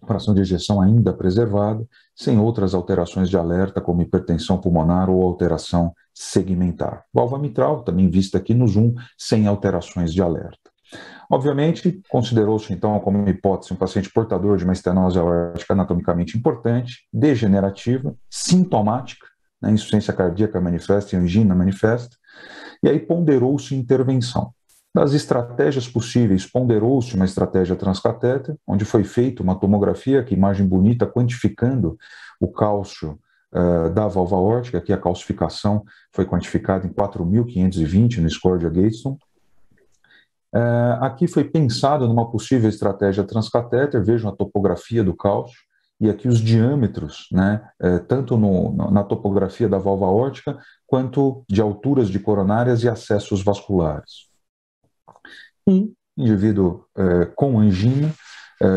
fração de ejeção ainda preservada, sem outras alterações de alerta, como hipertensão pulmonar ou alteração segmentar. Válvula mitral, também vista aqui no zoom, sem alterações de alerta. Obviamente, considerou-se então como hipótese um paciente portador de uma estenose aórtica anatomicamente importante, degenerativa, sintomática, né, insuficiência cardíaca manifesta e angina manifesta, e aí ponderou-se intervenção. Das estratégias possíveis, ponderou-se uma estratégia transcatéter, onde foi feita uma tomografia, que imagem bonita, quantificando o cálcio da válvula aórtica, aqui a calcificação foi quantificada em 4.520 no score de Gateson. Aqui foi pensado numa possível estratégia transcatéter, vejam a topografia do cálcio, e aqui os diâmetros, né, tanto na topografia da válvula aórtica, quanto de alturas de coronárias e acessos vasculares. Indivíduo com angina,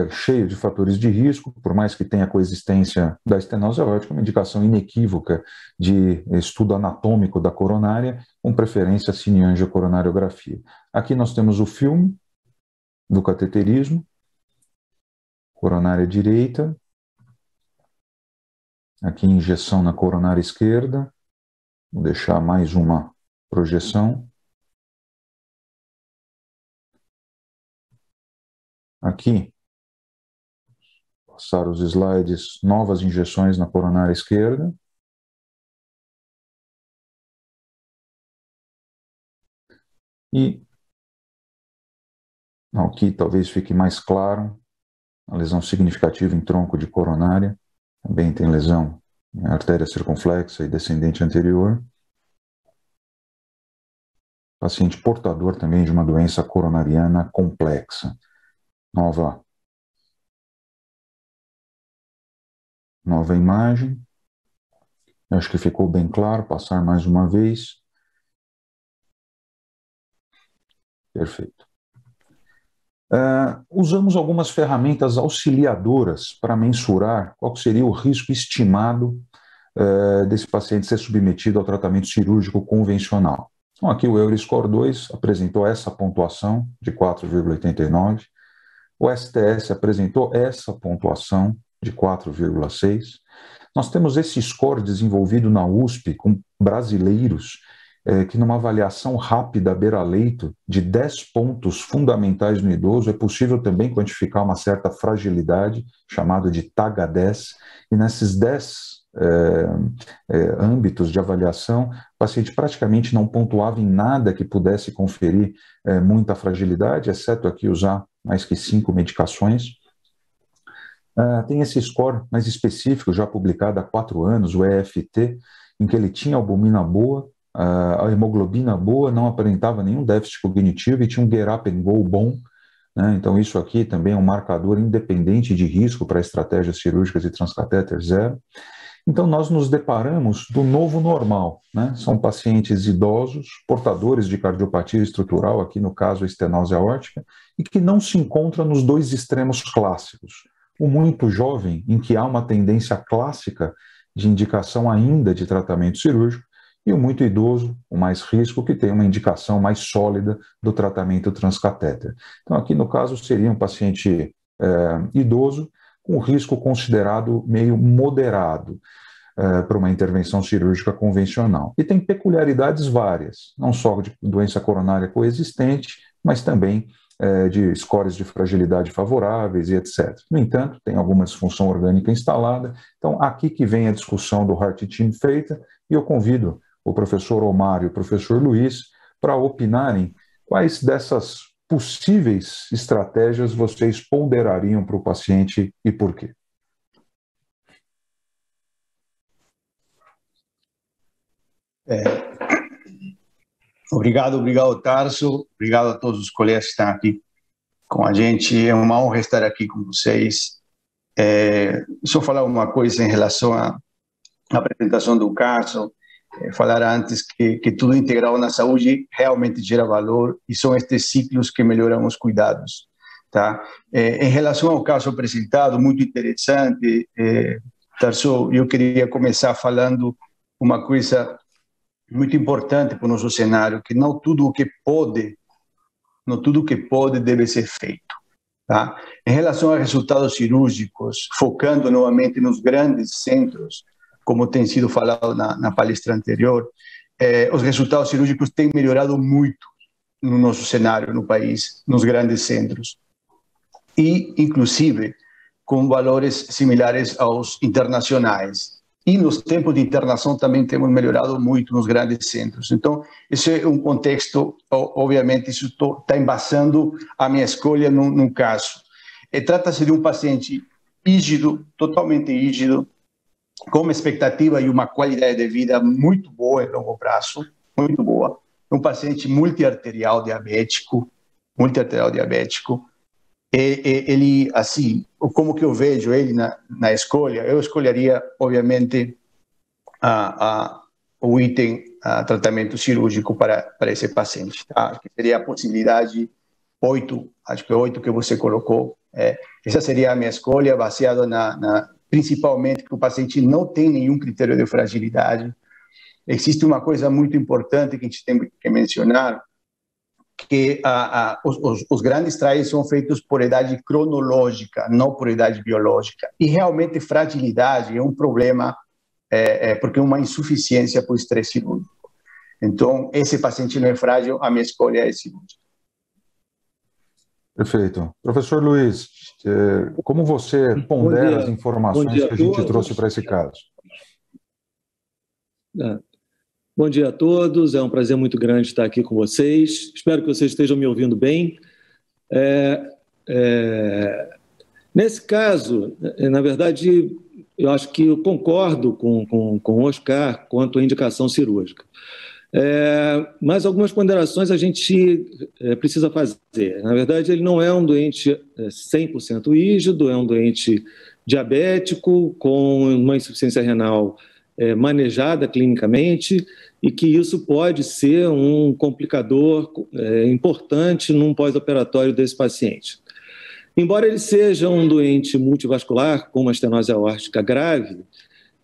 cheio de fatores de risco, por mais que tenha coexistência da estenose aórtica, uma indicação inequívoca de estudo anatômico da coronária, com preferência cineangiocoronariografia. Aqui nós temos o filme do cateterismo, coronária direita, aqui injeção na coronária esquerda, vou deixar mais uma projeção. Aqui, passar os slides, novas injeções na coronária esquerda. E aqui talvez fique mais claro, a lesão significativa em tronco de coronária, também tem lesão em artéria circunflexa e descendente anterior. Paciente portador também de uma doença coronariana complexa. Nova imagem. Acho que ficou bem claro, passar mais uma vez. Perfeito. Usamos algumas ferramentas auxiliadoras para mensurar qual seria o risco estimado desse paciente ser submetido ao tratamento cirúrgico convencional. Então, aqui o Euroscore 2 apresentou essa pontuação de 4,89. O STS apresentou essa pontuação de 4,6. Nós temos esse score desenvolvido na USP com brasileiros que numa avaliação rápida beira-leito de 10 pontos fundamentais no idoso é possível também quantificar uma certa fragilidade, chamado de TAGA-10, e nesses 10 âmbitos de avaliação, o paciente praticamente não pontuava em nada que pudesse conferir muita fragilidade, exceto aqui usar mais que 5 medicações. Tem esse score mais específico, já publicado há 4 anos, o EFT, em que ele tinha albumina boa, a hemoglobina boa, não apresentava nenhum déficit cognitivo e tinha um get up and go bom, né? Então isso aqui também é um marcador independente de risco para estratégias cirúrgicas e transcatéter zero. Então nós nos deparamos do novo normal, né? São pacientes idosos, portadores de cardiopatia estrutural, aqui no caso a estenose aórtica, e que não se encontram nos dois extremos clássicos. O muito jovem, em que há uma tendência clássica de indicação ainda de tratamento cirúrgico, e o muito idoso, o mais risco, que tem uma indicação mais sólida do tratamento transcatéter. Então aqui no caso seria um paciente idoso com risco considerado meio moderado para uma intervenção cirúrgica convencional. E tem peculiaridades várias, não só de doença coronária coexistente, mas também de scores de fragilidade favoráveis e etc. No entanto, tem alguma disfunção orgânica instalada. Então, aqui que vem a discussão do Heart Team feita, e eu convido o professor Omar e o professor Luiz para opinarem quais dessas possíveis estratégias vocês ponderariam para o paciente e por quê. Obrigado, Tarso. Obrigado a todos os colegas que estão aqui com a gente. É uma honra estar aqui com vocês. Só falar uma coisa em relação à apresentação do caso. Falar antes que tudo integral na saúde realmente gera valor e são estes ciclos que melhoram os cuidados. Tá? Em relação ao caso apresentado, muito interessante, Tarso, eu queria começar falando uma coisa muito importante para o nosso cenário, que não tudo o que pode deve ser feito. Tá? Em relação a resultados cirúrgicos, focando novamente nos grandes centros, como tem sido falado na palestra anterior, os resultados cirúrgicos têm melhorado muito no nosso cenário no país, nos grandes centros. E, inclusive, com valores similares aos internacionais. E nos tempos de internação também temos melhorado muito nos grandes centros. Então, esse é um contexto, obviamente, isso está embasando a minha escolha no caso. Trata-se de um paciente rígido, totalmente rígido, com uma expectativa e uma qualidade de vida muito boa em longo prazo, muito boa. Um paciente multiarterial diabético, ele, assim, como que eu vejo ele na escolha, eu escolheria, obviamente, o item tratamento cirúrgico para esse paciente, tá? Que seria a possibilidade 8, acho que 8 que você colocou. Essa seria a minha escolha, baseada principalmente que o paciente não tem nenhum critério de fragilidade. Existe uma coisa muito importante que a gente tem que mencionar, que os grandes trials são feitos por idade cronológica, não por idade biológica. E realmente fragilidade é um problema, porque é uma insuficiência por estresse cirúrgico. Então, esse paciente não é frágil, a minha escolha é cirúrgica. Perfeito. Professor Luiz, como você pondera as informações que a gente trouxe para esse caso? Bom dia a todos, é um prazer muito grande estar aqui com vocês. Espero que vocês estejam me ouvindo bem. Nesse caso, na verdade, eu acho que eu concordo com o Oscar quanto à indicação cirúrgica. Mas algumas ponderações a gente precisa fazer. Na verdade, ele não é um doente 100% rígido, é um doente diabético com uma insuficiência renal manejada clinicamente, e que isso pode ser um complicador importante num pós-operatório desse paciente. Embora ele seja um doente multivascular com uma estenose aórtica grave,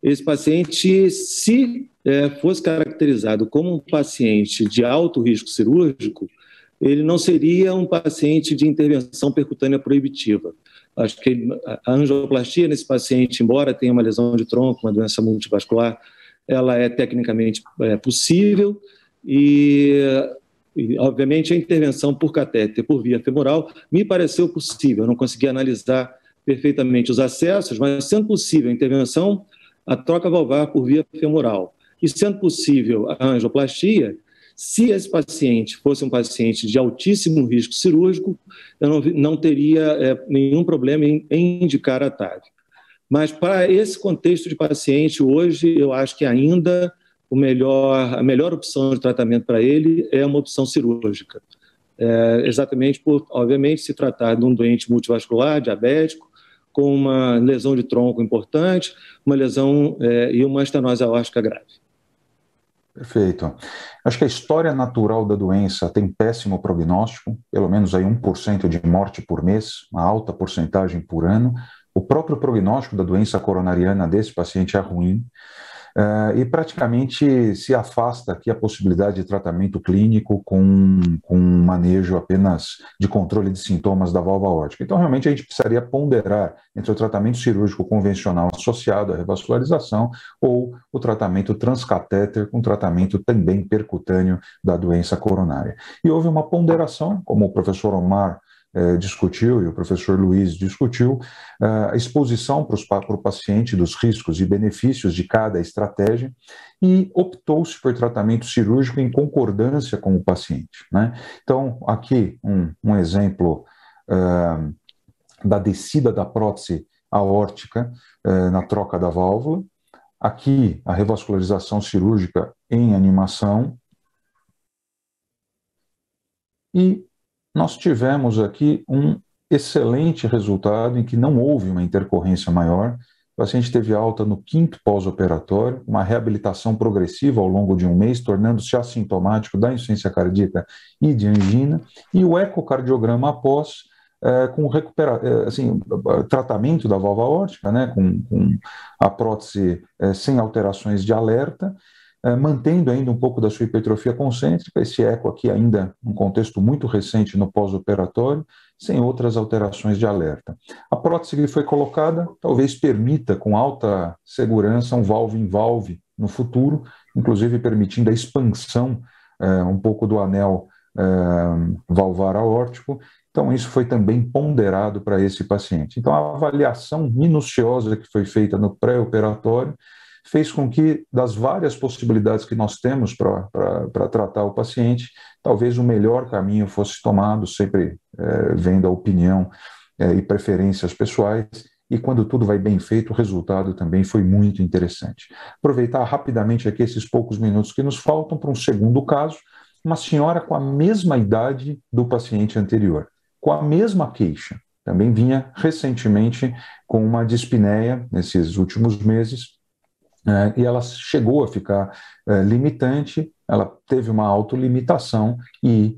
esse paciente, se fosse caracterizado como um paciente de alto risco cirúrgico, ele não seria um paciente de intervenção percutânea proibitiva. Acho que a angioplastia nesse paciente, embora tenha uma lesão de tronco, uma doença multivascular, ela é tecnicamente possível e, obviamente, a intervenção por catéter, por via femoral, me pareceu possível. Eu não consegui analisar perfeitamente os acessos, mas, sendo possível a intervenção, a troca valvar por via femoral. E, sendo possível a angioplastia, se esse paciente fosse um paciente de altíssimo risco cirúrgico, eu não teria nenhum problema em indicar a TAV. Mas, para esse contexto de paciente, hoje, eu acho que ainda a melhor opção de tratamento para ele é uma opção cirúrgica. Exatamente por, obviamente, se tratar de um doente multivascular, diabético, com uma lesão de tronco importante, uma lesão e uma estenose aórtica grave. Perfeito. Acho que a história natural da doença tem péssimo prognóstico, pelo menos aí 1% de morte por mês, uma alta porcentagem por ano. O próprio prognóstico da doença coronariana desse paciente é ruim, e praticamente se afasta aqui a possibilidade de tratamento clínico com manejo apenas de controle de sintomas da válvula aórtica. Então, realmente, a gente precisaria ponderar entre o tratamento cirúrgico convencional associado à revascularização ou o tratamento transcatéter com tratamento também percutâneo da doença coronária. E houve uma ponderação, como o professor Omar discutiu e o professor Luiz discutiu, a exposição para o paciente dos riscos e benefícios de cada estratégia, e optou-se por tratamento cirúrgico em concordância com o paciente, né? Então, aqui um exemplo da descida da prótese aórtica na troca da válvula, aqui a revascularização cirúrgica em animação, e nós tivemos aqui um excelente resultado em que não houve uma intercorrência maior. O paciente teve alta no 5º pós-operatório, uma reabilitação progressiva ao longo de um mês, tornando-se assintomático da insuficiência cardíaca e de angina, e o ecocardiograma após, com tratamento da válvula aórtica, né, com a prótese sem alterações de alerta, mantendo ainda um pouco da sua hipertrofia concêntrica, esse eco aqui ainda num contexto muito recente no pós-operatório, sem outras alterações de alerta. A prótese que foi colocada talvez permita, com alta segurança, um valve-in-valve no futuro, inclusive permitindo a expansão um pouco do anel valvar aórtico. Então, isso foi também ponderado para esse paciente. Então, a avaliação minuciosa que foi feita no pré-operatório fez com que, das várias possibilidades que nós temos para tratar o paciente, talvez o melhor caminho fosse tomado, sempre vendo a opinião e preferências pessoais, e quando tudo vai bem feito, o resultado também foi muito interessante. Aproveitar rapidamente aqui esses poucos minutos que nos faltam para um segundo caso, uma senhora com a mesma idade do paciente anterior, com a mesma queixa, também vinha recentemente com uma dispneia nesses últimos meses, e ela chegou a ficar limitante, ela teve uma autolimitação e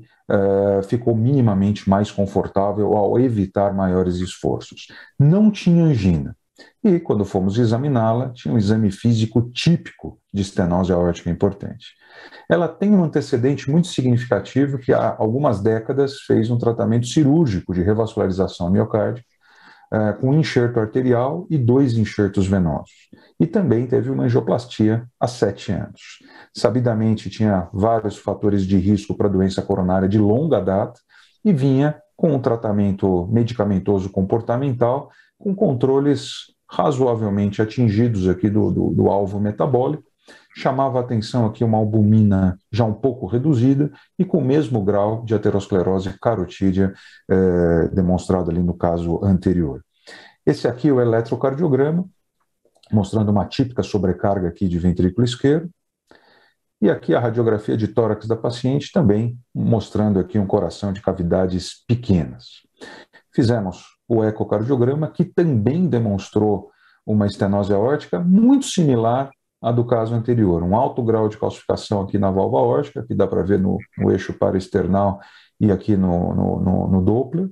ficou minimamente mais confortável ao evitar maiores esforços. Não tinha angina. E, quando fomos examiná-la, tinha um exame físico típico de estenose aórtica importante. Ela tem um antecedente muito significativo que, há algumas décadas, fez um tratamento cirúrgico de revascularização miocárdica, com enxerto arterial e 2 enxertos venosos. E também teve uma angioplastia há 7 anos. Sabidamente tinha vários fatores de risco para doença coronária de longa data e vinha com um tratamento medicamentoso comportamental com controles razoavelmente atingidos aqui do alvo metabólico. Chamava a atenção aqui uma albumina já um pouco reduzida e com o mesmo grau de aterosclerose carotídea demonstrado ali no caso anterior. Esse aqui é o eletrocardiograma, mostrando uma típica sobrecarga aqui de ventrículo esquerdo. E aqui a radiografia de tórax da paciente também mostrando aqui um coração de cavidades pequenas. Fizemos o ecocardiograma, que também demonstrou uma estenose aórtica muito similar à do caso anterior. Um alto grau de calcificação aqui na válvula aórtica, que dá para ver no eixo paraesternal e aqui no Doppler.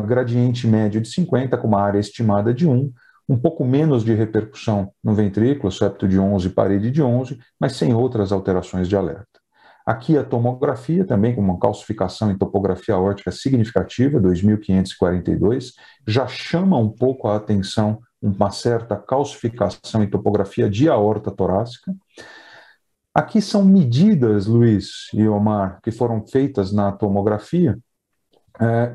Gradiente médio de 50, com uma área estimada de 1, um pouco menos de repercussão no ventrículo, septo de 11, parede de 11, mas sem outras alterações de alerta. Aqui a tomografia, também com uma calcificação em topografia aórtica significativa, 2.542, já chama um pouco a atenção uma certa calcificação em topografia de aorta torácica. Aqui são medidas, Luiz e Omar, que foram feitas na tomografia,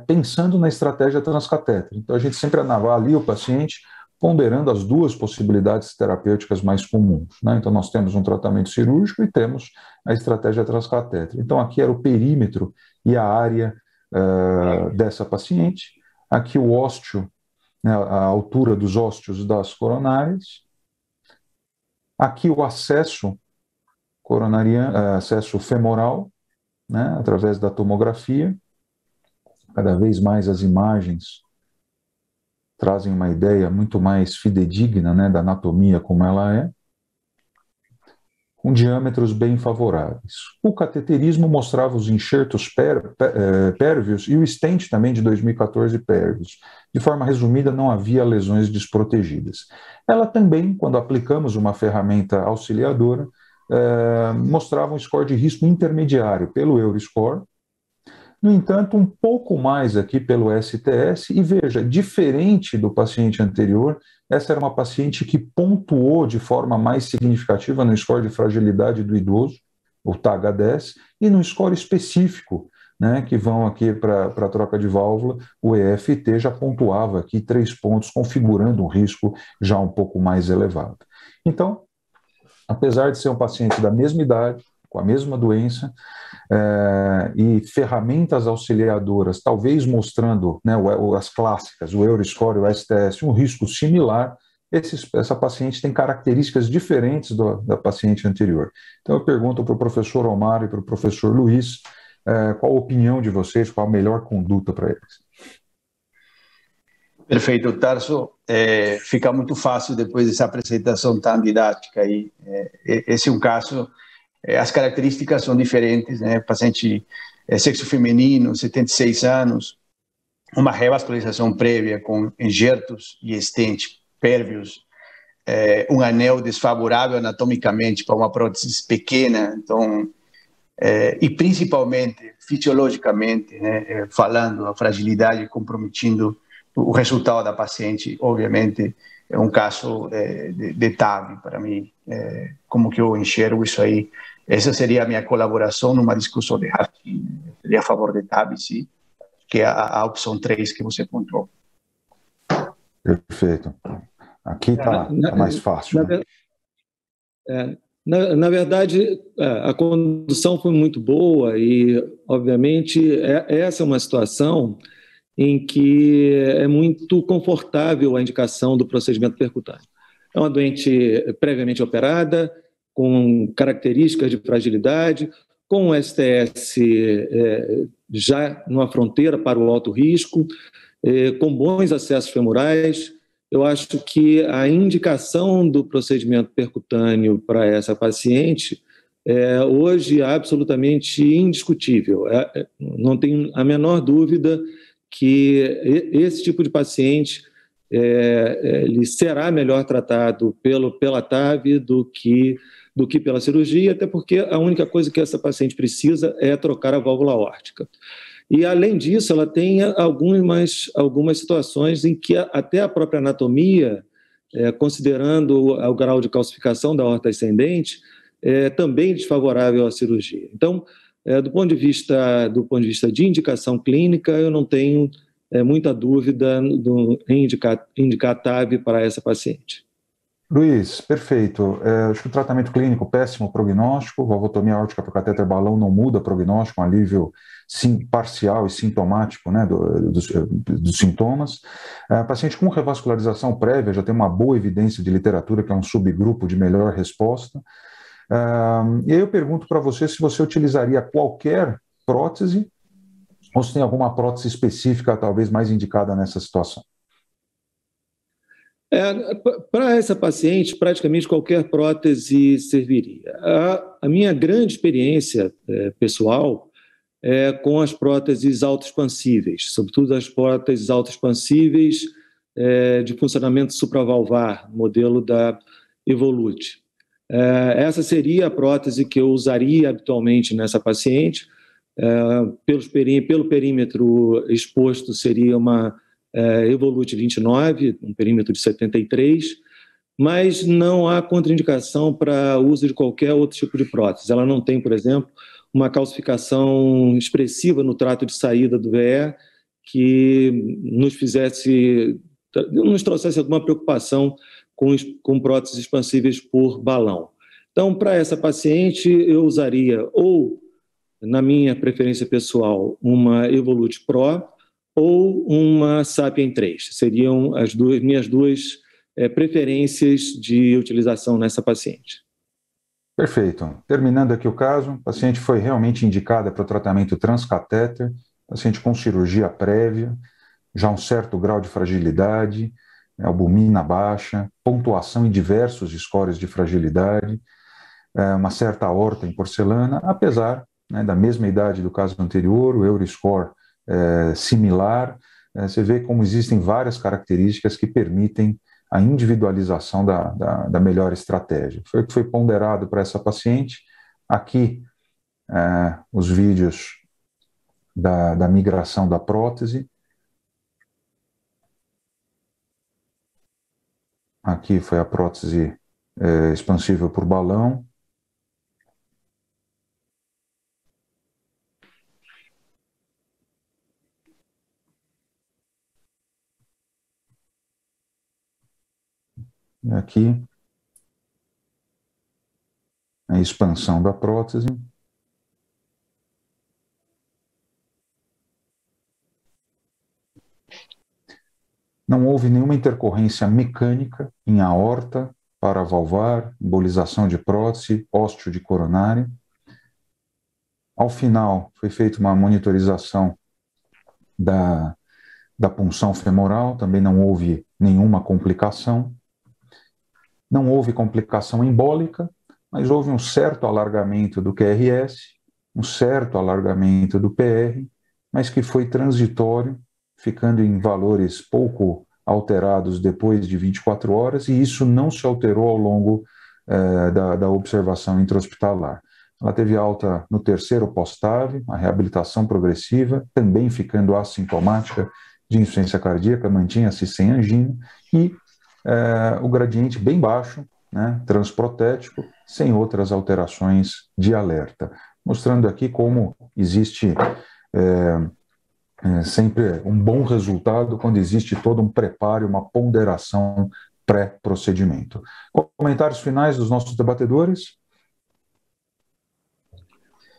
pensando na estratégia transcatéter. Então a gente sempre avalia o paciente ponderando as duas possibilidades terapêuticas mais comuns, né? Então nós temos um tratamento cirúrgico e temos a estratégia transcatéter. Então aqui era o perímetro e a área dessa paciente. Aqui o ósteo, né, a altura dos ósteos das coronárias. Aqui o acesso coronariano, acesso femoral, né, através da tomografia. Cada vez mais as imagens trazem uma ideia muito mais fidedigna, né, da anatomia como ela é, com diâmetros bem favoráveis. O cateterismo mostrava os enxertos pérvios e o stent também de 2014 pérvios. De forma resumida, não havia lesões desprotegidas. Ela também, quando aplicamos uma ferramenta auxiliadora, mostrava um score de risco intermediário pelo Euroscore. No entanto, um pouco mais aqui pelo STS, e veja, diferente do paciente anterior, essa era uma paciente que pontuou de forma mais significativa no score de fragilidade do idoso, o TAGA-10, e no score específico, né, que vão aqui para a troca de válvula, o EFT já pontuava aqui 3 pontos, configurando um risco já um pouco mais elevado. Então, apesar de ser um paciente da mesma idade, com a mesma doença, e ferramentas auxiliadoras, talvez mostrando, né, as clássicas, o Euroscore e o STS, um risco similar, essa paciente tem características diferentes da paciente anterior. Então eu pergunto para o professor Omar e para o professor Luiz, qual a opinião de vocês, qual a melhor conduta para eles? Perfeito, Tarso. Fica muito fácil depois dessa apresentação tão didática. Esse é um caso... As características são diferentes, né? Paciente sexo feminino, 76 anos, uma revascularização prévia com enxertos e stent pérvios, um anel desfavorável anatomicamente para uma prótese pequena, então, e principalmente fisiologicamente, né, falando, a fragilidade comprometindo o resultado da paciente, obviamente, é um caso de TAV para mim. Como que eu enxergo isso aí? Essa seria a minha colaboração numa discussão de Harting. Seria a favor de TAV, sim, que é a opção 3 que você pontuou. Perfeito. Aqui está mais fácil. Na verdade, a condução foi muito boa e, obviamente, essa é uma situação em que é muito confortável a indicação do procedimento percutâneo. É uma doente previamente operada, com características de fragilidade, com o STS já numa fronteira para o alto risco, com bons acessos femorais. Eu acho que a indicação do procedimento percutâneo para essa paciente é hoje absolutamente indiscutível. Não tenho a menor dúvida que esse tipo de paciente ele será melhor tratado pela TAV do que pela cirurgia, até porque a única coisa que essa paciente precisa é trocar a válvula aórtica. E, além disso, ela tem algumas situações em que até a própria anatomia, considerando o grau de calcificação da aorta ascendente, é também desfavorável à cirurgia. Então, do ponto de vista de indicação clínica, eu não tenho muita dúvida em indicar TAV para essa paciente. Luiz, perfeito. Acho que o tratamento clínico, péssimo prognóstico, valvotomia aórtica por catéter balão não muda prognóstico, um alívio parcial e sintomático, né, dos sintomas. Paciente com revascularização prévia já tem uma boa evidência de literatura, que é um subgrupo de melhor resposta. E aí eu pergunto para você se você utilizaria qualquer prótese ou se tem alguma prótese específica, talvez mais indicada nessa situação. Para essa paciente, praticamente qualquer prótese serviria. A minha grande experiência pessoal é com as próteses autoexpansíveis, sobretudo as próteses autoexpansíveis de funcionamento supravalvar, modelo da Evolute. Essa seria a prótese que eu usaria habitualmente nessa paciente. Pelo perímetro exposto seria uma Evolute 29, um perímetro de 73, mas não há contraindicação para uso de qualquer outro tipo de prótese. Ela não tem, por exemplo, uma calcificação expressiva no trato de saída do VE que nos trouxesse alguma preocupação com próteses expansíveis por balão. Então, para essa paciente, eu usaria ou, na minha preferência pessoal, uma Evolute Pro ou uma Sapien 3. Seriam as minhas duas preferências de utilização nessa paciente. Perfeito. Terminando aqui o caso, a paciente foi realmente indicada para o tratamento transcatéter, paciente com cirurgia prévia, já um certo grau de fragilidade, albumina baixa, pontuação em diversos scores de fragilidade, uma certa aorta em porcelana, apesar da mesma idade do caso anterior, o Euroscore similar, você vê como existem várias características que permitem a individualização da melhor estratégia. Foi o que foi ponderado para essa paciente. Aqui, os vídeos da migração da prótese. Aqui foi a prótese expansível por balão. E aqui, a expansão da prótese. Não houve nenhuma intercorrência mecânica em aorta, paravalvar, embolização de prótese, ósteo de coronária. Ao final, foi feita uma monitorização da punção femoral, também não houve nenhuma complicação. Não houve complicação embólica, mas houve um certo alargamento do QRS, um certo alargamento do PR, mas que foi transitório, ficando em valores pouco alterados depois de 24 horas, e isso não se alterou ao longo da observação intra-hospitalar. Ela teve alta no terceiro pós-TAV, a reabilitação progressiva, também ficando assintomática de insuficiência cardíaca, mantinha-se sem angina, e o gradiente bem baixo, né, transprotético, sem outras alterações de alerta, mostrando aqui como existe sempre um bom resultado quando existe todo um preparo, uma ponderação pré-procedimento. Comentários finais dos nossos debatedores?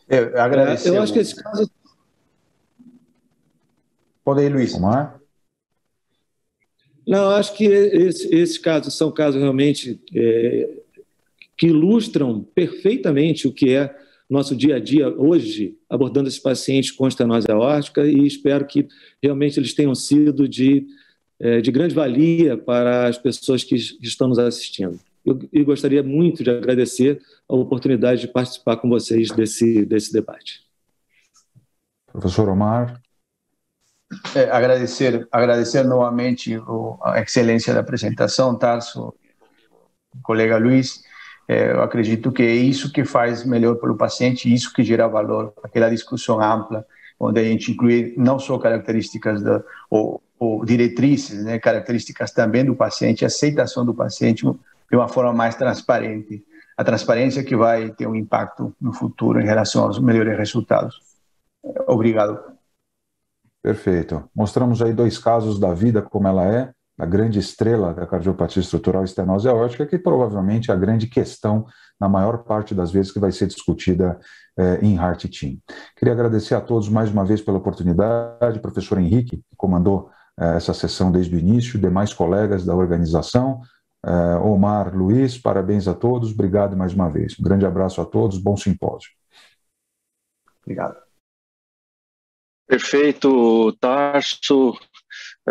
Eu acho que esse caso... Pode ir, Luiz. Omar? Não, acho que esses casos são casos realmente que ilustram perfeitamente o que é nosso dia a dia hoje, abordando esses pacientes com estenose aórtica, e espero que realmente eles tenham sido de grande valia para as pessoas que estão nos assistindo. Eu gostaria muito de agradecer a oportunidade de participar com vocês desse debate. Professor Omar? Agradecer novamente a excelência da apresentação, Tarso, colega Luiz. Eu acredito que é isso que faz melhor para o paciente, isso que gera valor, aquela discussão ampla, onde a gente inclui não só características ou diretrizes, né, características também do paciente, aceitação do paciente de uma forma mais transparente. A transparência que vai ter um impacto no futuro em relação aos melhores resultados. Obrigado. Perfeito. Mostramos aí 2 casos da vida como ela é, a grande estrela da cardiopatia estrutural estenose aórtica, que provavelmente é a grande questão, na maior parte das vezes, que vai ser discutida em Heart Team. Queria agradecer a todos mais uma vez pela oportunidade, professor Henrique, que comandou essa sessão desde o início, demais colegas da organização, Omar, Luiz, parabéns a todos, obrigado mais uma vez. Um grande abraço a todos, bom simpósio. Obrigado. Perfeito, Tarso,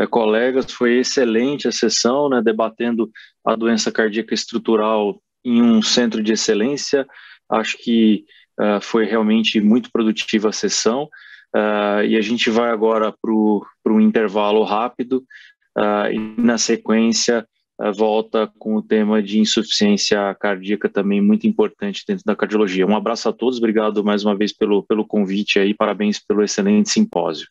colegas, foi excelente a sessão, né, debatendo a doença cardíaca estrutural em um centro de excelência. Acho que foi realmente muito produtiva a sessão, e a gente vai agora para um intervalo rápido, e na sequência volta com o tema de insuficiência cardíaca, também muito importante dentro da cardiologia. Um abraço a todos, obrigado mais uma vez pelo convite aí, parabéns pelo excelente simpósio.